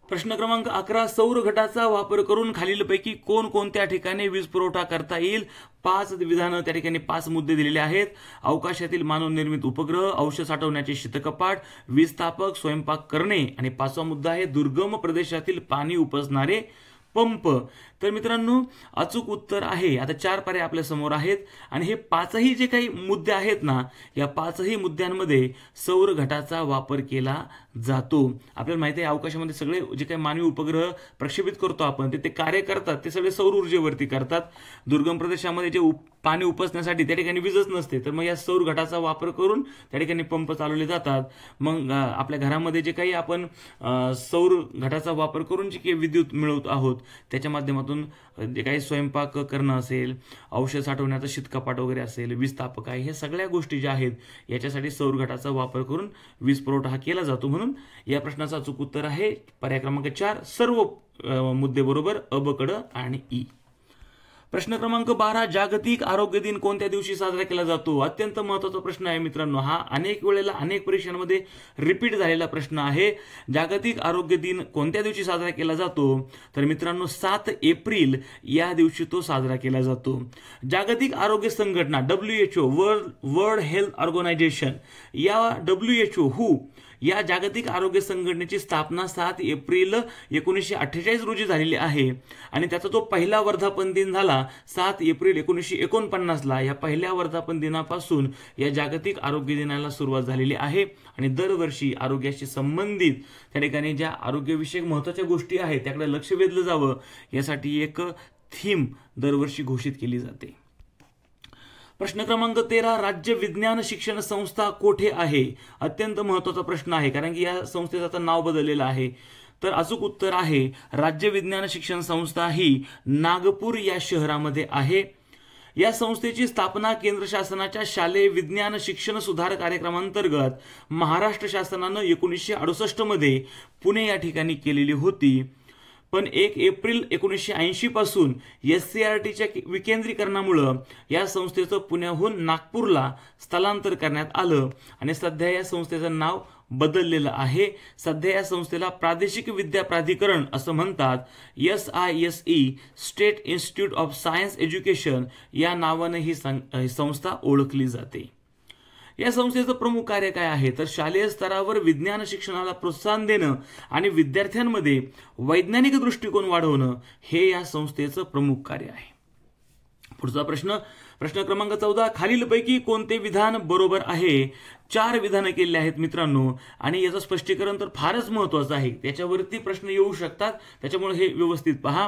प्रश्न क्रमांक 11. सौर घटाचा वापर करून खालीलपैकी कोणकोणत्या ठिकाणी वीज पुरवठा करता येईल. 5 विधानं त्या ठिकाणी 5 मुद्दे दिलेले आहेत. अवकाशातील मानवनिर्मित उपग्रह, औषध साठवण्याचे शीतकपाट, वीज तापक, स्वयंपाक करणे आणि 5वा मुद्दा आहे दुर्गम प्रदेशातील पाणी उपसणारे पंप. तर मित्रांनो अचूक उत्तर आहे, आता 4 पर्याय आपल्या समोर आहेत आणि हे 5ही जे काही मुद्दे आहेत ना, या 5ही मुद्द्यांमध्ये सौर घटाचा वापर केला जातो. आपल्याला माहिती आहे अवकाशामध्ये सगळे जे काही मानवी उपग्रह प्रक्षेपित करतो आपण ते कार्य करतात, ते सगळे सौर ऊर्जेवरती करतात. दुर्गम प्रदेशामध्ये जे पाणी उपसण्यासाठी त्या ठिकाणी वीजच नसते, तर मग या सौर घटाचा वापर करून त्या ठिकाणी पंप चालवले जातात. मग आपल्या घरामध्ये जे काही आपण सौर घटाचा वापर करून जे काही विद्युत मिळवत आहोत त्याच्या माध्यमातून जे काही स्वयंपाक करणं असेल, औषध साठवण्याचं शीतकपाट वगैरे असेल, वीज तापक आहे, हे सगळ्या गोष्टी ज्या आहेत याच्यासाठी सौर घटाचा वापर करून वीज पुरवठा हा केला जातो. म्हणून या प्रश्नाचं अचूक उत्तर आहे पर्याय क्रमांक 4 सर्व मुद्दे बरोबर, अ, ब, क, ड आणि ई. प्रश्न क्रमांक 12. जागतिक आरोग्य दिन कोणत्या दिवशी साजरा केला जातो. अत्यंत महत्त्वाचा प्रश्न आहे मित्रांनो. हा अनेक वेळेला अनेक परीक्षांमध्ये रिपीट झालेला प्रश्न आहे. जागतिक आरोग्य दिन कोणत्या दिवशी साजरा केला जातो, तर मित्रांनो 7 एप्रिल या दिवशी तो साजरा केला जातो. जागतिक आरोग्य संघटना WHO वर्ल्ड हेल्थ ऑर्गनायझेशन या WHO या जागतिक आरोग्य संघटनेची स्थापना 7 एप्रिल 1948 रोजी झालेली आहे आणि त्याचा जो पहिला वर्धापन दिन झाला 7 एप्रिल 1949ला. या पहिल्या वर्धापन दिनापासून या जागतिक आरोग्य दिनाला सुरुवात झालेली आहे आणि दरवर्षी आरोग्याशी संबंधित त्या ठिकाणी ज्या आरोग्यविषयक महत्त्वाच्या गोष्टी आहेत त्याकडे लक्ष वेधलं जावं यासाठी एक थीम दरवर्षी घोषित केली जाते. प्रश्न क्रमांक 13. राज्य विज्ञान शिक्षण संस्था कोठे आहे. अत्यंत महत्त्वाचा प्रश्न आहे कारण की या संस्थेचं आता नाव बदललेलं आहे. तर अचूक उत्तर आहे राज्य विज्ञान शिक्षण संस्था ही नागपूर या शहरामध्ये आहे. या संस्थेची स्थापना केंद्र शासनाच्या शालेय विज्ञान शिक्षण सुधार कार्यक्रमांतर्गत महाराष्ट्र शासनानं 1968 मध्ये पुणे या ठिकाणी केलेली होती. पण 1 एप्रिल 1980 पासून SCRTच्या विकेंद्रीकरणामुळं या संस्थेचं पुण्याहून नागपूरला स्थलांतर करण्यात आलं आणि सध्या या संस्थेचं नाव बदललेलं आहे. सध्या या संस्थेला प्रादेशिक विद्या प्राधिकरण असं म्हणतात. SISE state institute of science education या नावाने ही संस्था ओळखली जाते. या संस्थेचं प्रमुख कार्य काय आहे, तर शालेय स्तरावर विज्ञान शिक्षणाला प्रोत्साहन देणं आणि विद्यार्थ्यांमध्ये वैज्ञानिक दृष्टिकोन वाढवणं हे या संस्थेचं प्रमुख कार्य आहे. पुढचा प्रश्न क्रमांक 14. खालीलपैकी कोणते विधान बरोबर आहे. 4 विधानं केली आहेत मित्रांनो आणि याचं स्पष्टीकरण तर फारच महत्त्वाचं आहे. त्याच्यावरती प्रश्न येऊ शकतात, त्याच्यामुळे हे व्यवस्थित पहा.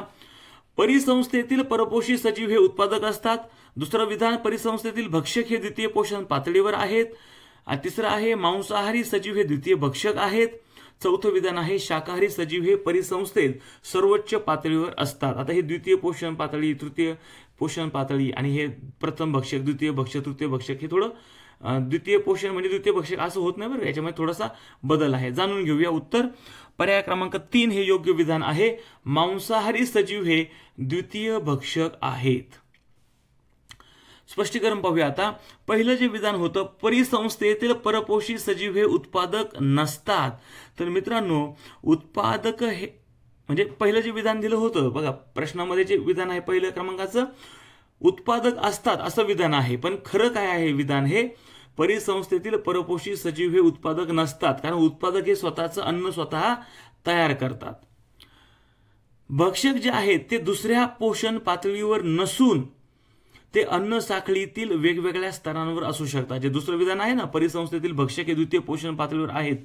परिसंस्थेतील परपोषी सजीव हे उत्पादक असतात. दुसरं विधान परिसंस्थेतील भक्षक हे द्वितीय पोषण पातळीवर आहेत. तिसरं आहे मांसाहारी सजीव हे द्वितीय भक्षक आहेत. चौथं विधान आहे शाकाहारी सजीव हे परिसंस्थेत सर्वोच्च पातळीवर असतात. आता हे द्वितीय पोषण पातळी, तृतीय पोषण पातळी आणि हे प्रथम भक्षक, द्वितीय भक्षक, तृतीय भक्षक, हे थोडं द्वितीय पोषण म्हणजे द्वितीय भक्षक असं होत नाही बरं, याच्यामध्ये थोडासा बदल आहे. जाणून घेऊया उत्तर. पर्याय क्रमांक 3 हे योग्य विधान आहे. मांसाहारी सजीव हे द्वितीय भक्षक आहेत. स्पष्टीकरण पाहूया आता. पहिलं जे विधान होतं परिसंस्थेतील परपोषी सजीव हे उत्पादक नसतात. तर मित्रांनो उत्पादक हे म्हणजे पहिलं जे विधान दिलं होतं बघा प्रश्नामध्ये जे विधान आहे पहिल्या क्रमांकाचं उत्पादक असतात असं विधान आहे. पण खरं काय आहे विधान हे परिसंस्थेतील परपोषी सजीव हे उत्पादक नसतात कारण उत्पादक हे स्वतःचं अन्न स्वतः तयार करतात. भक्षक जे आहेत ते दुसऱ्या पोषण पातळीवर नसून ते अन्न साखळीतील वेगवेगळ्या स्तरांवर असू शकतात. जे दुसरं विधान आहे ना, परिसंस्थेतील भक्षक हे द्वितीय पोषण पातळीवर आहेत,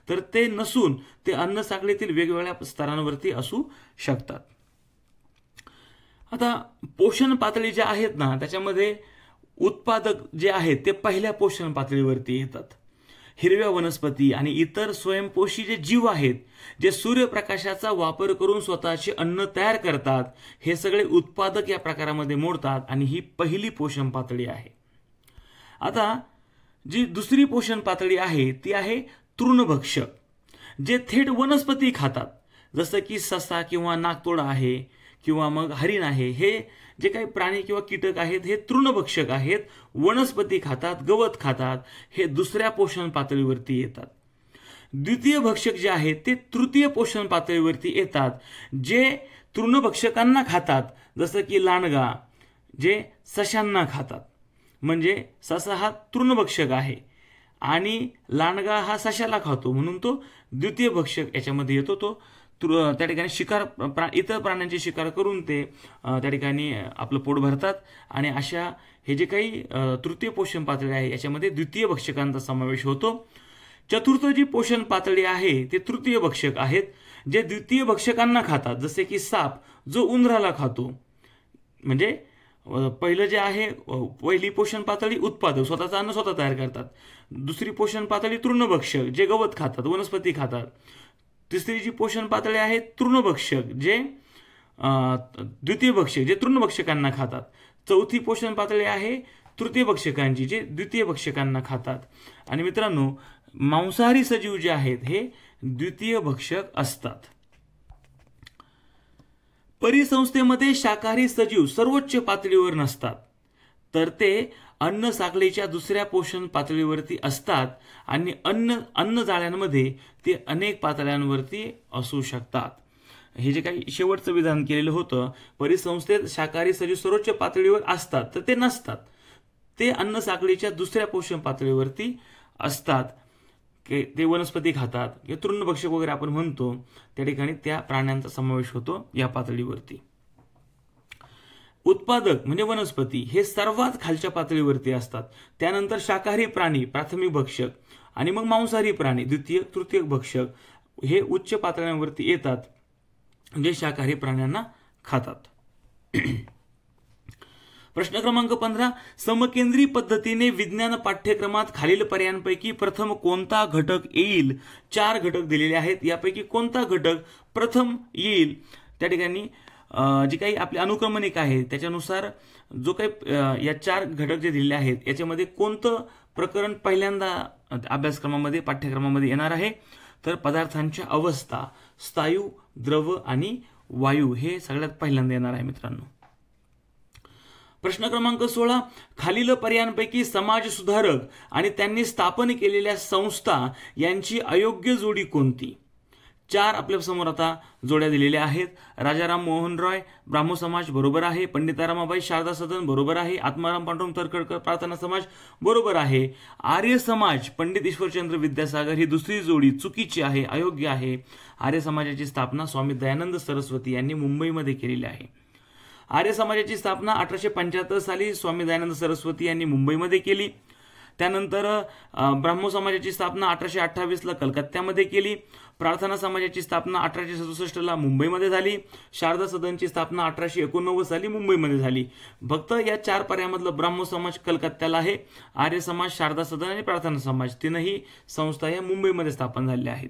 तर ते नसून ते अन्न साखळीतील वेगवेगळ्या स्तरांवरती असू शकतात. आता पोषण पातळी ज्या आहेत ना, त्याच्यामध्ये उत्पादक जे आहेत ते पहिल्या पोषण पातळीवरती येतात. हिरव्या वनस्पती आणि इतर स्वयंपोषी जे जीव आहेत, जे सूर्यप्रकाशाचा वापर करून स्वतःचे अन्न तयार करतात, हे सगळे उत्पादक या प्रकारामध्ये मोडतात आणि ही पहिली पोषण पातळी आहे. आता जी दुसरी पोषण पातळी आहे ती आहे तृणभक्षक, जे थेट वनस्पती खातात, जसं की ससा किंवा नागतोडा आहे किंवा मग हरिण आहे. हे जे काही प्राणी किंवा कीटक आहेत हे तृणभक्षक आहेत, वनस्पती खातात, गवत खातात. हे दुसऱ्या पोषण पातळीवरती येतात. द्वितीय भक्षक जे आहेत ते तृतीय पोषण पातळीवरती येतात, जे तृणभक्षकांना खातात, जसं की लांडगा जे सशांना खातात. म्हणजे ससा हा तृणभक्षक आहे आणि लांडगा हा सशाला खातो, म्हणून तो द्वितीय भक्षक याच्यामध्ये येतो. तो त्या ठिकाणी शिकार इतर प्राण्यांची शिकार करून ते त्या ठिकाणी आपलं पोट भरतात आणि अशा हे जे काही तृतीय पोषण पातळी आहे याच्यामध्ये द्वितीय भक्षकांचा समावेश होतो. चतुर्थ जी पोषण पातळी आहे ते तृतीय भक्षक आहेत, जे द्वितीय भक्षकांना खातात, जसे की साप जो उंदराला खातो. म्हणजे पहिलं जे आहे पहिली पोषण पातळी उत्पादक, स्वतःचं अन्न स्वतः तयार करतात. दुसरी पोषण पातळी तृणभक्षक, जे गवत खातात, वनस्पती खातात. तिसरी जी पोषण पातळी आहे तृणभक्षक, जे द्वितीय भक्षक, जे तृणभक्षकांना खातात. चौथी पोषण पातळी आहे तृतीय भक्षकांची, जे द्वितीय भक्षकांना खातात. आणि मित्रांनो, मांसाहारी सजीव जे आहेत हे द्वितीय भक्षक असतात. परिसंस्थेमध्ये शाकाहारी सजीव सर्वोच्च पातळीवर नसतात, तर ते अन्न साखळीच्या दुसऱ्या पोषण पातळीवरती असतात आणि अन्न जाळ्यांमध्ये ते अनेक पातळ्यांवरती असू शकतात. हे जे काही शेवटचं विधान केलेलं होतं, परिसंस्थेत शाकाहारी सजीव सर्वोच्च पातळीवर असतात, तर ते नसतात. ते अन्न साखळीच्या दुसऱ्या पोषण पातळीवरती असतात. ते वनस्पती खातात, किंवा तृणभक्षक वगैरे आपण म्हणतो, त्या ठिकाणी त्या प्राण्यांचा समावेश होतो या पातळीवरती. उत्पादक म्हणजे वनस्पती हे सर्वात खालच्या पातळीवरती असतात. त्यानंतर शाकाहारी प्राणी प्राथमिक भक्षक आणि मग मांसाहारी प्राणी द्वितीय तृतीय भक्षक हे उच्च पातळ्यांवरती येतात, जे शाकाहारी प्राण्यांना खातात. प्रश्न क्रमांक 15. समकेंद्री पद्धतीने विज्ञान पाठ्यक्रमात खालील पर्यायांपैकी प्रथम कोणता घटक येईल? 4 घटक दिलेले आहेत, यापैकी कोणता घटक प्रथम येईल? त्या ठिकाणी जी काही आपली अनुक्रमणिक आहे त्याच्यानुसार जो काही या 4 घटक जे दिलेले आहेत याच्यामध्ये कोणतं प्रकरण पहिल्यांदा अभ्यासक्रमामध्ये पाठ्यक्रमामध्ये येणार आहे? तर पदार्थांच्या अवस्था, स्थायू, द्रव आणि वायू हे सगळ्यात पहिल्यांदा येणार आहे मित्रांनो. प्रश्न क्रमांक 16. खालील पर्यायांपैकी समाज सुधारक आणि त्यांनी स्थापन केलेल्या संस्था यांची अयोग्य जोडी कोणती? 4 आपल्या समोर आता जोड्या दिलेल्या आहेत. राजाराम मोहन रॉय ब्राह्मो समाज बरोबर आहे. पंडिता रमाबाई शारदा सदन बरोबर आहे. आत्माराम पांडुरंग तर्खडकर प्रार्थना समाज बरोबर आहे. आर्य समाज पंडित ईश्वरचंद्र विद्यासागर ही दुसरी जोडी चुकीची आहे, अयोग्य आहे. आर्य समाजाची स्थापना स्वामी दयानंद सरस्वती यांनी मुंबईमध्ये केलेली आहे. आर्य समाजाची स्थापना 1875 साली स्वामी दयानंद सरस्वती यांनी मुंबईमध्ये केली. त्यानंतर ब्राह्मो समाजाची स्थापना 1828 ला कलकत्त्यामध्ये केली. प्रार्थना समाजाची स्थापना 1867 ला मुंबईमध्ये झाली. शारदा सदनची स्थापना 1889 साली मुंबईमध्ये झाली. फक्त या 4 पर्यायामधलं ब्राह्मो समाज कलकत्त्याला आहे, आर्य समाज, शारदा सदन आणि प्रार्थना समाज तीनही संस्था या मुंबईमध्ये स्थापन झालेल्या आहेत.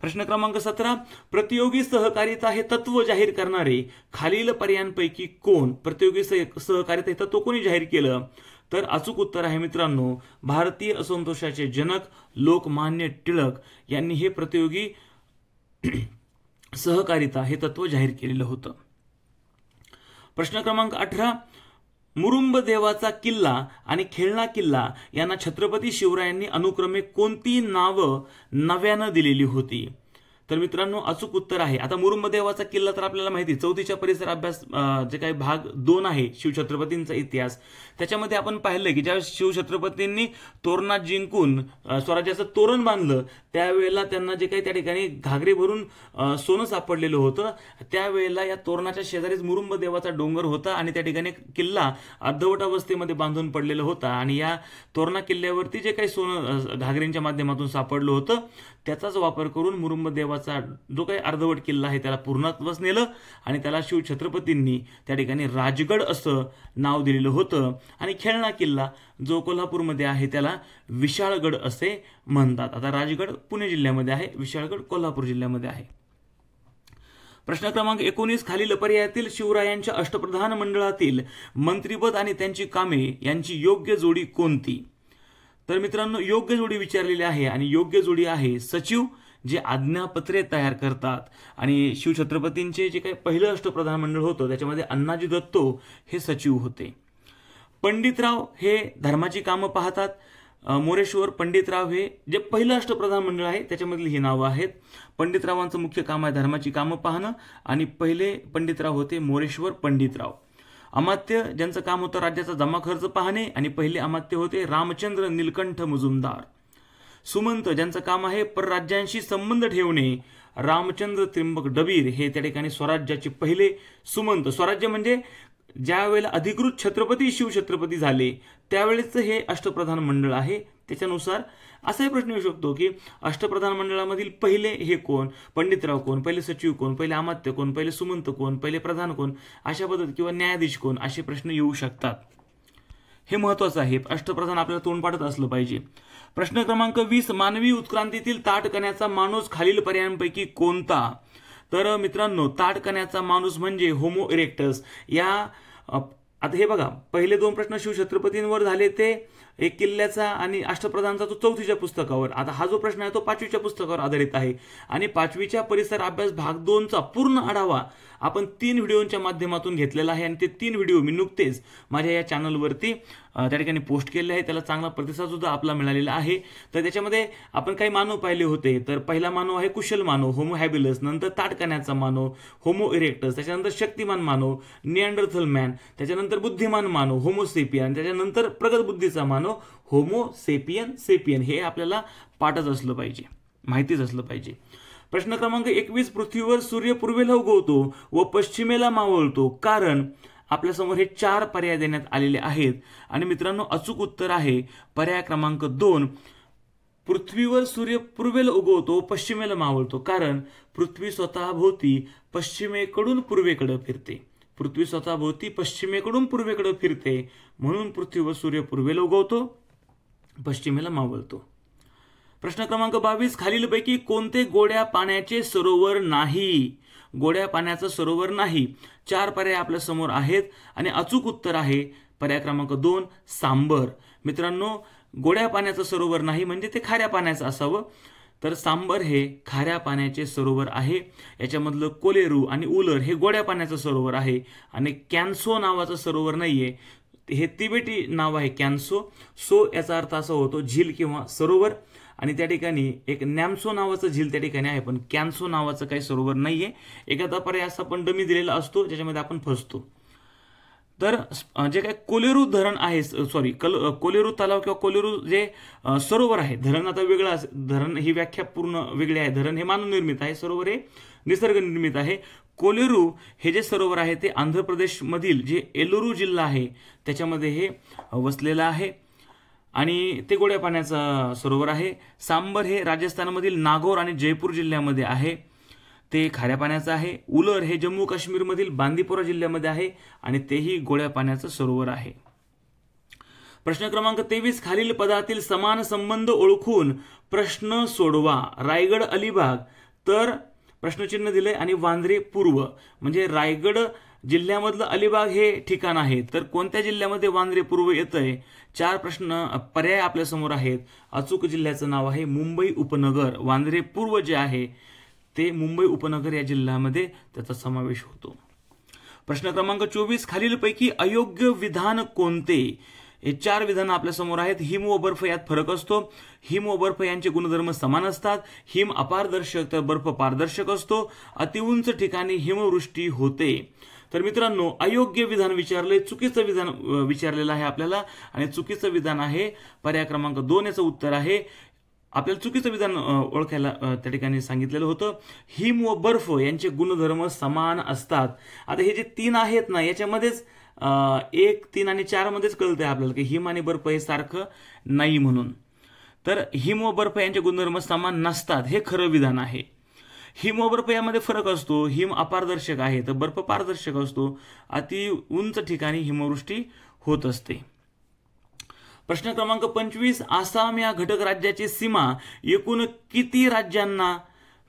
प्रश्न क्रमांक 17. प्रतियोगी सहकारिता हे तत्व जाहीर करणारे खालील पर्यायांपैकी कोण? प्रतियोगी सहकारिता हे तत्व कोणी जाहीर केलं? तर अचूक उत्तर आहे मित्रांनो, भारतीय असंतोषाचे जनक लोकमान्य टिळक यांनी हे प्रतियोगी सहकारिता हे तत्व जाहीर केलेलं होतं. प्रश्न क्रमांक 18. मुरुंब देवाचा किल्ला आणि खेळणा किल्ला यांना छत्रपती शिवरायांनी अनुक्रमे कोणती नावं नव्यानं दिलेली होती? तर मित्रांनो अचूक उत्तर आहे, आता मुरुंबदेवाचा किल्ला तर आपल्याला माहिती, 4थीच्या परिसर अभ्यास जे काही भाग 2 आहे शिवछत्रपतींचा इतिहास, त्याच्यामध्ये आपण पाहिलं की ज्यावेळेस शिवछत्रपतींनी तोरणा जिंकून स्वराज्याचं तोरण बांधलं त्यावेळेला त्यांना जे काही त्या ठिकाणी घागरी भरून सोनं सापडलेलं होतं, त्यावेळेला या तोरणाच्या शेजारीच मुरुंबदेवाचा डोंगर होता आणि त्या ठिकाणी किल्ला अर्धवट अवस्थेमध्ये बांधून पडलेला होता आणि या तोरणा किल्ल्यावरती जे काही सोनं घागरींच्या माध्यमातून सापडलं होतं त्याचाच वापर करून मुरुंबदेवाचा जो काही अर्धवट किल्ला आहे त्याला पूर्णत्वास नेलं आणि त्याला शिवछत्रपतींनी त्या ठिकाणी राजगड असं नाव दिलेलं होतं आणि खेळणा किल्ला जो कोल्हापूरमध्ये आहे त्याला विशाळगड असे म्हणतात. आता राजगड पुणे जिल्ह्यामध्ये आहे, विशाळगड कोल्हापूर जिल्ह्यामध्ये आहे. प्रश्न क्रमांक 19 खालील पर्यायातील शिवरायांच्या अष्टप्रधान मंडळातील मंत्रिपद आणि त्यांची कामे यांची योग्य जोडी कोणती? तर मित्रांनो योग्य जोडी विचारलेली आहे आणि योग्य जोडी आहे सचिव जे आज्ञापत्रे तयार करतात. आणि शिवछत्रपतींचे जे काही पहिलं अष्टप्रधान मंडळ होतं त्याच्यामध्ये अण्णाजी दत्तो हे सचिव होते. पंडितराव हे धर्माची कामं पाहतात. मोरेश्वर पंडितराव हे जे पहिलं अष्टप्रधान मंडळ आहे त्याच्यामधली ही नावं आहेत. पंडितरावांचं मुख्य काम आहे धर्माची कामं पाहणं आणि पहिले पंडितराव होते मोरेश्वर पंडितराव. अमात्य ज्यांचं काम होतं राज्याचा जमा खर्च पाहणे आणि पहिले अमात्य होते रामचंद्र नीलकंठ मुजुमदार. सुमंत ज्यांचं काम आहे परराज्यांशी संबंध ठेवणे, रामचंद्र त्रिंबक डबीर हे त्या ठिकाणी स्वराज्याचे पहिले सुमंत. स्वराज्य म्हणजे ज्या वेळेला अधिकृत छत्रपती शिवछत्रपती झाले त्यावेळेच हे अष्टप्रधान मंडळ आहे. त्याच्यानुसार असाही प्रश्न येऊ शकतो की अष्टप्रधान मंडळामधील पहिले हे कोण, पंडितराव कोण, पहिले सचिव कोण, पहिले अमात्य कोण, पहिले सुमंत कोण, पहिले प्रधान कोण, अशा पद्धत किंवा न्यायाधीश कोण, असे प्रश्न येऊ शकतात. हे महत्वाचं आहे, अष्टप्रधान आपल्याला तोंडपाठच असलं पाहिजे. प्रश्न क्रमांक 20 मानवी उत्क्रांतीतील ताठकण्याचा माणूस खालील पर्यायांपैकी कोणता? तर मित्रांनो ताठकण्याचा माणूस म्हणजे होमो इरेक्टस. आता हे बघा पहिले 2 प्रश्न शिवछत्रपतींवर झाले ते एक किल्ल्याचा आणि अष्टप्रधानचा तो 4थीच्या पुस्तकावर. आता हा जो प्रश्न आहे तो 5वीच्या पुस्तकावर आधारित आहे आणि 5वीच्या परिसर अभ्यास भाग 2चा पूर्ण आढावा आपण 3 व्हिडिओच्या माध्यमातून घेतलेला आहे आणि ते 3 व्हिडिओ मी नुकतेच माझ्या या चॅनलवरती त्या ठिकाणी पोस्ट केले आहे. त्याला चांगला प्रतिसाद सुद्धा आपला मिळालेला आहे. तर त्याच्यामध्ये आपण काही मानव पाहिले होते. तर पहिला मानव आहे कुशल मानव होमो हॅबिलस, नंतर ताठकण्याचा मानव होमो इरेक्टस, त्याच्यानंतर शक्तिमान मानव निअँडरथल मॅन, त्याच्यानंतर बुद्धिमान मानव होमो सेपियन, त्याच्यानंतर प्रगत बुद्धीचा मानव होमो सेपियन सेपियन. हे आपल्याला पाठच असलं पाहिजे, माहितीच असलं पाहिजे. प्रश्न क्रमांक 21 पृथ्वीवर सूर्य पूर्वेला उगवतो व पश्चिमेला मावळतो कारण? आपल्यासमोर हे 4 पर्याय देण्यात आलेले आहेत आणि मित्रांनो अचूक उत्तर आहे पर्याय क्रमांक 2. पृथ्वीवर सूर्य पूर्वेला उगवतो पश्चिमेला मावळतो कारण पृथ्वी स्वतःभोवती पश्चिमेकडून पूर्वेकडे फिरते. पृथ्वी स्वतःभोवती पश्चिमेकडून पूर्वेकडे फिरते म्हणून पृथ्वीवर सूर्य पूर्वेला उगवतो पश्चिमेला मावळतो. प्रश्न क्रमांक 22 खालीलपैकी कोणते गोड्या पाण्याचे सरोवर नाही? गोड्या पाण्याचं सरोवर नाही. 4 पर्याय आपल्या समोर आहेत आणि अचूक उत्तर आहे पर्याय क्रमांक 2 सांबर. मित्रांनो गोड्या पाण्याचं सरोवर नाही म्हणजे ते खाऱ्या पाण्याचं असावं. तर सांबर हे खाऱ्या पाण्याचे सरोवर आहे. याच्यामधलं कोलेरू आणि उलर हे गोड्या पाण्याचं सरोवर आहे आणि कॅन्सो नावाचं सरोवर नाहीये. हे तिबेटी नाव आहे कॅन्सो. सो याचा अर्थ असा होतो झील किंवा सरोवर आणि त्या ठिकाणी एक नॅम्सो नावाचं झील त्या ठिकाणी आहे पण कॅन्सो नावाचं काही सरोवर नाहीये. एखादा पर्याय असा पण डमी दिलेला असतो ज्याच्यामध्ये आपण फसतो. तर जे काही कोलेरू धरण आहे कोलेरू तलाव किंवा कोलेरू जे सरोवर आहे, धरण आता वेगळं धरण ही व्याख्या पूर्ण वेगळी आहे. धरण हे मानवनिर्मित आहे, सरोवर हे निसर्ग निर्मित आहे. कोलेरू हे जे सरोवर आहे ते आंध्र प्रदेशमधील जे एलोरू जिल्हा आहे त्याच्यामध्ये हे वसलेलं आहे आणि ते गोड्या पाण्याचा सरोवर आहे. सांबर हे राजस्थानमधील नागौर आणि जयपूर जिल्ह्यामध्ये आहे, ते खाऱ्या पाण्याचं आहे. उलर हे जम्मू काश्मीरमधील बांदीपोरा जिल्ह्यामध्ये आहे आणि तेही गोड्या पाण्याचं सरोवर आहे. प्रश्न क्रमांक 23 खालील पदातील समान संबंध ओळखून प्रश्न सोडवा. रायगड अलिबाग तर प्रश्नचिन्ह दिलंय आणि वांद्रे पूर्व म्हणजे रायगड जिल्ह्यामधलं अलिबाग हे ठिकाण आहे तर कोणत्या जिल्ह्यामध्ये वांद्रे पूर्व येतंय? 4 प्रश्न पर्याय आपल्या समोर आहेत. अचूक जिल्ह्याचं नाव आहे मुंबई उपनगर. वांद्रे पूर्व जे आहे ते मुंबई उपनगर या जिल्ह्यामध्ये त्याचा समावेश होतो. प्रश्न क्रमांक 24 खालीलपैकी अयोग्य विधान कोणते? हे 4 विधानं आपल्या समोर आहेत. हिम व बर्फ यात फरक असतो. हिम व बर्फ यांचे गुणधर्म समान असतात. हिम अपारदर्शक तर बर्फ पारदर्शक असतो. अतिउंच ठिकाणी हिमवृष्टी होते. तर मित्रांनो, अयोग्य विधान विचारले, चुकीचं विधान विचारलेलं आहे आपल्याला, आणि चुकीचं विधान आहे पर्याय क्रमांक 2 याचं उत्तर आहे. आपल्याला चुकीचं विधान ओळखायला त्या ठिकाणी सांगितलेलं होतं. हिम व बर्फ यांचे गुणधर्म समान असतात. आता हे जे 3 आहेत ना, याच्यामध्येच 1, 3 आणि 4 मध्येच कळतंय आपल्याला की हिम आणि बर्फ हे सारखं नाही म्हणून. तर हिम व बर्फ यांचे गुणधर्म समान नसतात हे खरं विधान आहे. हिम व बर्फ यामध्ये फरक असतो. हिम अपारदर्शक आहे तर बर्फ पारदर्शक असतो. अति उंच ठिकाणी हिमवृष्टी होत असते. प्रश्न क्रमांक 25, आसाम या घटक राज्याची सीमा एकूण किती राज्यांना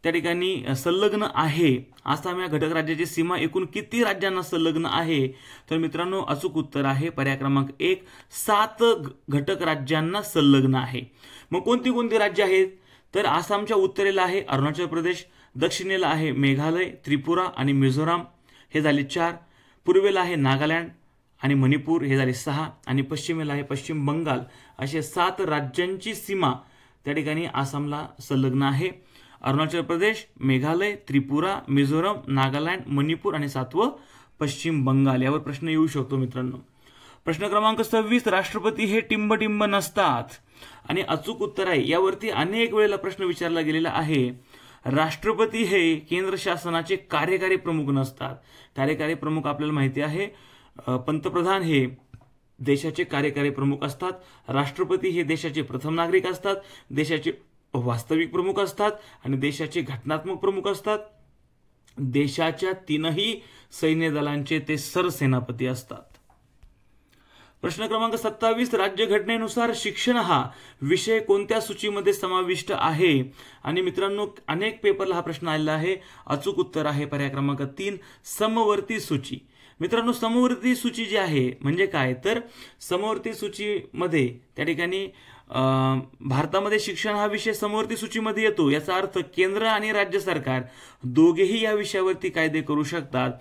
त्या ठिकाणी संलग्न आहे? आसाम या घटक राज्याची सीमा एकूण किती राज्यांना संलग्न आहे? तर मित्रांनो, अचूक उत्तर आहे पर्याय क्रमांक 1, 7 घटक राज्यांना संलग्न आहे. मग कोणती कोणती राज्य आहेत? तर आसामच्या उत्तरेला आहे अरुणाचल प्रदेश, दक्षिणेला आहे मेघालय, त्रिपुरा आणि मिझोराम, हे झाले 4. पूर्वेला आहे नागालँड आणि मणिपूर, हे झाले 6. आणि पश्चिमेला आहे पश्चिम बंगाल. असे 7 राज्यांची सीमा त्या ठिकाणी आसामला संलग्न आहे. अरुणाचल प्रदेश, मेघालय, त्रिपुरा, मिझोराम, नागालँड, मणिपूर आणि 7वं पश्चिम बंगाल. यावर प्रश्न येऊ शकतो मित्रांनो. प्रश्न क्रमांक 26, राष्ट्रपती हे टिंबटिंब नसतात. आणि अचूक उत्तर आहे. यावरती अनेक वेळेला प्रश्न विचारला गेलेला आहे. राष्ट्रपती हे केंद्र शासनाचे कार्यकारी प्रमुख नसतात. कार्यकारी प्रमुख आपल्याला माहिती आहे, पंतप्रधान हे देशाचे कार्यकारी प्रमुख असतात. राष्ट्रपती हे देशाचे प्रथम नागरिक असतात, देशाचे वास्तविक प्रमुख असतात आणि देशाचे घटनात्मक प्रमुख असतात. देशाच्या 3ही सैन्य दलांचे ते सरसेनापती असतात. प्रश्न क्रमांक 27, राज्यघटनेनुसार शिक्षण हा विषय कोणत्या सूचीमध्ये समाविष्ट आहे? आणि मित्रांनो, अनेक पेपरला हा प्रश्न आलेला आहे. अचूक उत्तर आहे पर्याय क्रमांक 3, समवर्ती सूची. मित्रांनो, समवर्ती सूची जी आहे म्हणजे काय? तर समवर्ती सूचीमध्ये त्या ठिकाणी भारतामध्ये शिक्षण हा विषय समवर्ती सूचीमध्ये येतो. याचा अर्थ केंद्र आणि राज्य सरकार दोघेही या विषयावरती कायदे करू शकतात.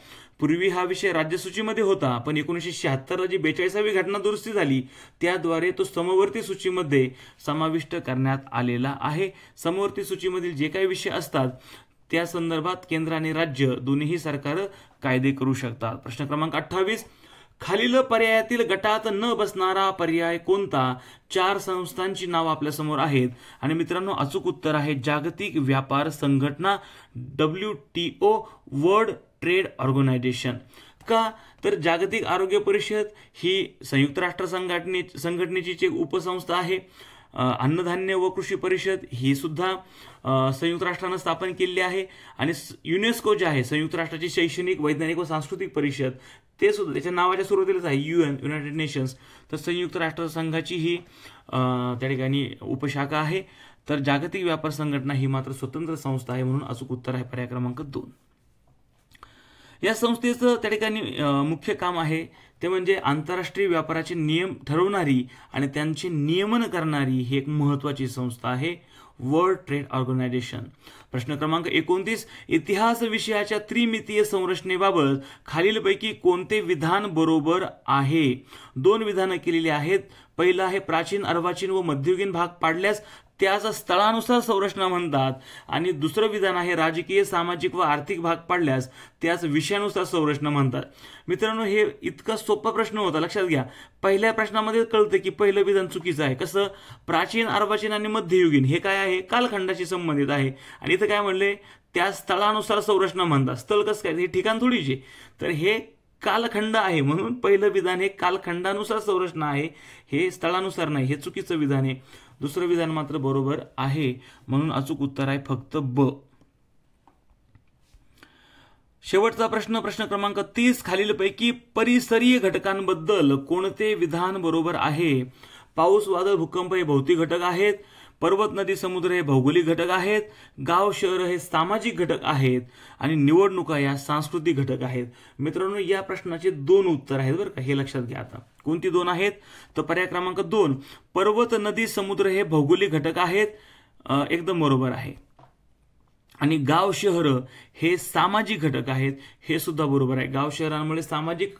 पूर्वी हा विषय राज्य सूचीमध्ये होता, पण 1976ला जी 42वी घटना दुरुस्ती झाली त्याद्वारे तो समवर्ती सूचीमध्ये समाविष्ट करण्यात आलेला आहे. समवर्ती सूचीमधील जे काही विषय असतात त्या संदर्भात केंद्र आणि राज्य दोन्ही सरकार कायदे करू शकतात. प्रश्न क्रमांक 28, खालील पर्यायातील गटात न बसणारा पर्याय कोणता? 4 संस्थांची नाव आपल्या समोर आहेत. आणि मित्रांनो, अचूक उत्तर आहे जागतिक व्यापार संघटना, WTO, वर्ल्ड ट्रेड ऑर्गनायझेशन. का? तर जागतिक आरोग्य परिषद ही संयुक्त राष्ट्र संघटनेची एक उपसंस्था आहे. अन्नधान्य व कृषी परिषद ही सुद्धा संयुक्त राष्ट्रानं स्थापन केलेली आहे. आणि युनेस्को जे आहे, संयुक्त राष्ट्राची शैक्षणिक, वैज्ञानिक व सांस्कृतिक परिषद, ते सुद्धा त्याच्या नावाच्या सुरुवातीलाच आहे युनायटेड नेशन्स. तर संयुक्त राष्ट्र संघाची ही त्या ठिकाणी उपशाखा आहे. तर जागतिक व्यापार संघटना ही मात्र स्वतंत्र संस्था आहे, म्हणून अचूक उत्तर आहे पर्याय क्रमांक 2. या संस्थेचं त्या ठिकाणी मुख्य काम आहे ते म्हणजे आंतरराष्ट्रीय व्यापाराचे नियम ठरवणारी आणि त्यांचे नियमन करणारी ही एक महत्त्वाची संस्था आहे, वर्ल्ड ट्रेड ऑर्गनायझेशन. प्रश्न क्रमांक 29, इतिहास विषयाच्या त्रिमितीय संरचनेबाबत खालीलपैकी कोणते विधान बरोबर आहे? 2 विधानं केलेली आहेत. पहिलं आहे प्राचीन, अर्वाचीन व मध्ययुगीन भाग पाडल्यास त्याच स्थळानुसार संरचना म्हणतात. आणि दुसरं विधान आहे राजकीय, सामाजिक व आर्थिक भाग पाडल्यास त्याच विषयानुसार संरचना म्हणतात. मित्रांनो, हे इतका सोपा प्रश्न होता, लक्षात घ्या. पहिल्या प्रश्नामध्ये कळतं की पहिलं विधान चुकीचं आहे. कसं? प्राचीन, अर्वाचीन आणि मध्ययुगीन हे काय आहे? कालखंडाशी संबंधित आहे. आणि इथं काय म्हणले? त्या स्थळानुसार संरचना म्हणतात. स्थळ कसं काय? हे ठिकाण थोडीचे. तर हे कालखंड आहे, म्हणून पहिलं विधान हे कालखंडानुसार संरचना आहे, हे स्थळानुसार नाही. हे चुकीचं विधान आहे. दुसरं विधान मात्र बरोबर आहे, म्हणून अचूक उत्तर आहे फक्त ब. शेवटचा प्रश्न, प्रश्न क्रमांक 30, खालीलपैकी परिसरीय घटकांबद्दल कोणते विधान बरोबर आहे? पाऊस, वादळ, भूकंप हे भौतिक घटक आहेत. पर्वत, नदी, समुद्र हे भौगोलिक घटक आहेत. गाव, शहर हे सामाजिक घटक आहेत. आणि निवडणुका या सांस्कृतिक घटक आहेत. मित्रांनो, या प्रश्नाचे 2 उत्तर आहेत बरं का, हे लक्षात घ्या. आता कोणती 2 आहेत? तर पर्याय क्रमांक 2, पर्वत, नदी, समुद्र हे भौगोलिक घटक आहेत, एकदम बरोबर आहे. आणि गाव, शहर हे सामाजिक घटक आहेत, हे सुद्धा बरोबर आहे. गाव शहरांमुळे सामाजिक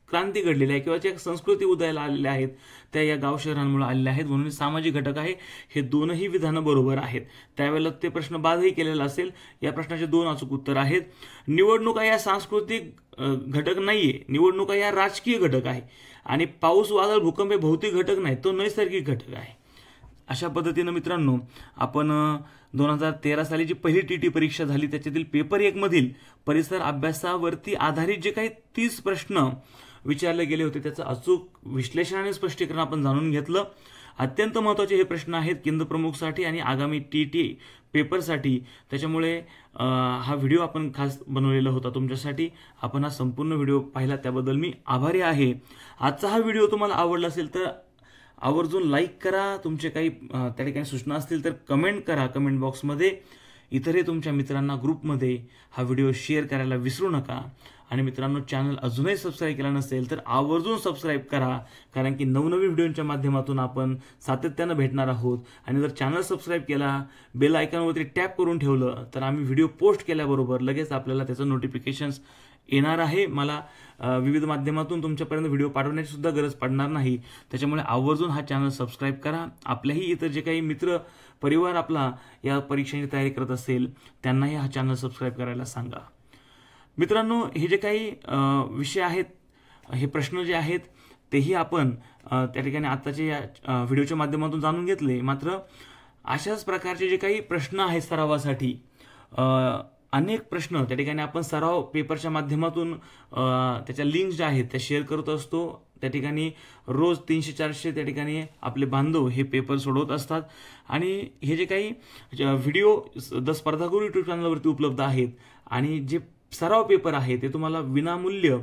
क्रांती घडलेली आहे किंवा ज्या संस्कृती उदयाला आलेल्या आहेत त्या या गाव शहरांमुळे आलेल्या आहेत, म्हणून सामाजिक घटक आहे. हे दोनही विधानं बरोबर आहेत. त्यावेळेला ते प्रश्न बादही केलेला असेल. या प्रश्नाचे 2 अचूक उत्तर आहेत. निवडणुका या सांस्कृतिक घटक नाहीये, निवडणुका या राजकीय घटक आहे. आणि पाऊस, वादळ, भूकंप हे भौतिक घटक नाही, तो नैसर्गिक घटक आहे. अशा पद्धतीनं मित्रांनो आपण 2013 साली जी पहिली टीटी परीक्षा झाली त्याच्यातील पेपर 1 मधील परिसर अभ्यासावरती आधारित जे काही 30 प्रश्न विचारले गेले होते त्याचं अचूक विश्लेषण आणि स्पष्टीकरण आपण जाणून घेतलं. अत्यंत महत्त्वाचे हे प्रश्न आहेत केंद्रप्रमुखसाठी आणि आगामी टीटी पेपरसाठी. त्याच्यामुळे हा व्हिडिओ आपण खास बनवलेला होता तुमच्यासाठी. आपण हा संपूर्ण व्हिडिओ पाहिला त्याबद्दल मी आभारी आहे. आजचा हा व्हिडिओ तुम्हाला आवडला असेल तर आवर्जून लाईक करा. तुमचे काही त्या ठिकाणी सूचना असतील तर कमेंट करा कमेंट बॉक्समध्ये. इतरही तुमच्या मित्रांना ग्रुपमध्ये हा व्हिडिओ शेअर करायला विसरू नका. आणि मित्रांनो, चॅनल अजूनही सबस्क्राईब केला नसेल तर आवर्जून सबस्क्राईब करा, कारण की नवनवीन व्हिडिओच्या माध्यमातून आपण सातत्यानं भेटणार आहोत. आणि जर चॅनल सबस्क्राईब केला, बेल आयकॉनवरती टॅप करून ठेवलं तर आम्ही व्हिडिओ पोस्ट केल्याबरोबर लगेच आपल्याला त्याचं नोटिफिकेशन्स येणार आहे. मला विविध माध्यमातून तुमच्यापर्यंत व्हिडिओ पाठवण्याची सुद्धा गरज पडणार नाही. त्याच्यामुळे आवर्जून हा चॅनल सबस्क्राईब करा. आपल्याही इतर जे काही मित्र परिवार आपला या परीक्षेची तयारी करत असेल त्यांनाही हा चॅनल सबस्क्राईब करायला सांगा. मित्रांनो, हे जे काही विषय आहेत, हे प्रश्न जे आहेत तेही आपण त्या ठिकाणी आताच्या या व्हिडिओच्या माध्यमातून जाणून घेतले. मात्र अशाच प्रकारचे जे काही प्रश्न आहेत सरावासाठी, अनेक प्रश्न त्या ठिकाणी आपण सराव पेपरच्या माध्यमातून त्याच्या लिंक्स ज्या आहेत त्या शेअर करत असतो. त्या ठिकाणी रोज 300-400 त्या ठिकाणी आपले बांधव हे पेपर सोडवत असतात. आणि हे जे काही व्हिडिओ द स्पर्धागुरू यूट्यूब चॅनलवरती उपलब्ध आहेत आणि जे सराव पेपर आहे ते तुम्हाला विनामूल्य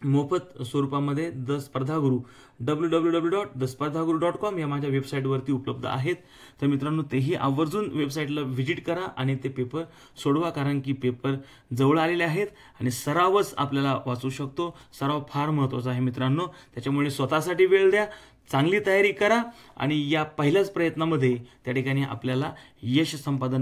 मोफत स्वरूपामध्ये द स्पर्धागुरू www.thesparthaguru.com या माझ्या वेबसाईटवरती उपलब्ध आहेत. तर मित्रांनो, तेही आवर्जून वेबसाईटला व्हिजिट करा आणि ते पेपर सोडवा, कारण की पेपर जवळ आलेले आहेत आणि सरावच आपल्याला वाचू शकतो. सराव फार महत्त्वाचा आहे मित्रांनो. त्याच्यामुळे स्वतःसाठी वेळ द्या, चांगली तयारी करा आणि या पहिल्याच प्रयत्नामध्ये त्या ठिकाणी आपल्याला यश संपादन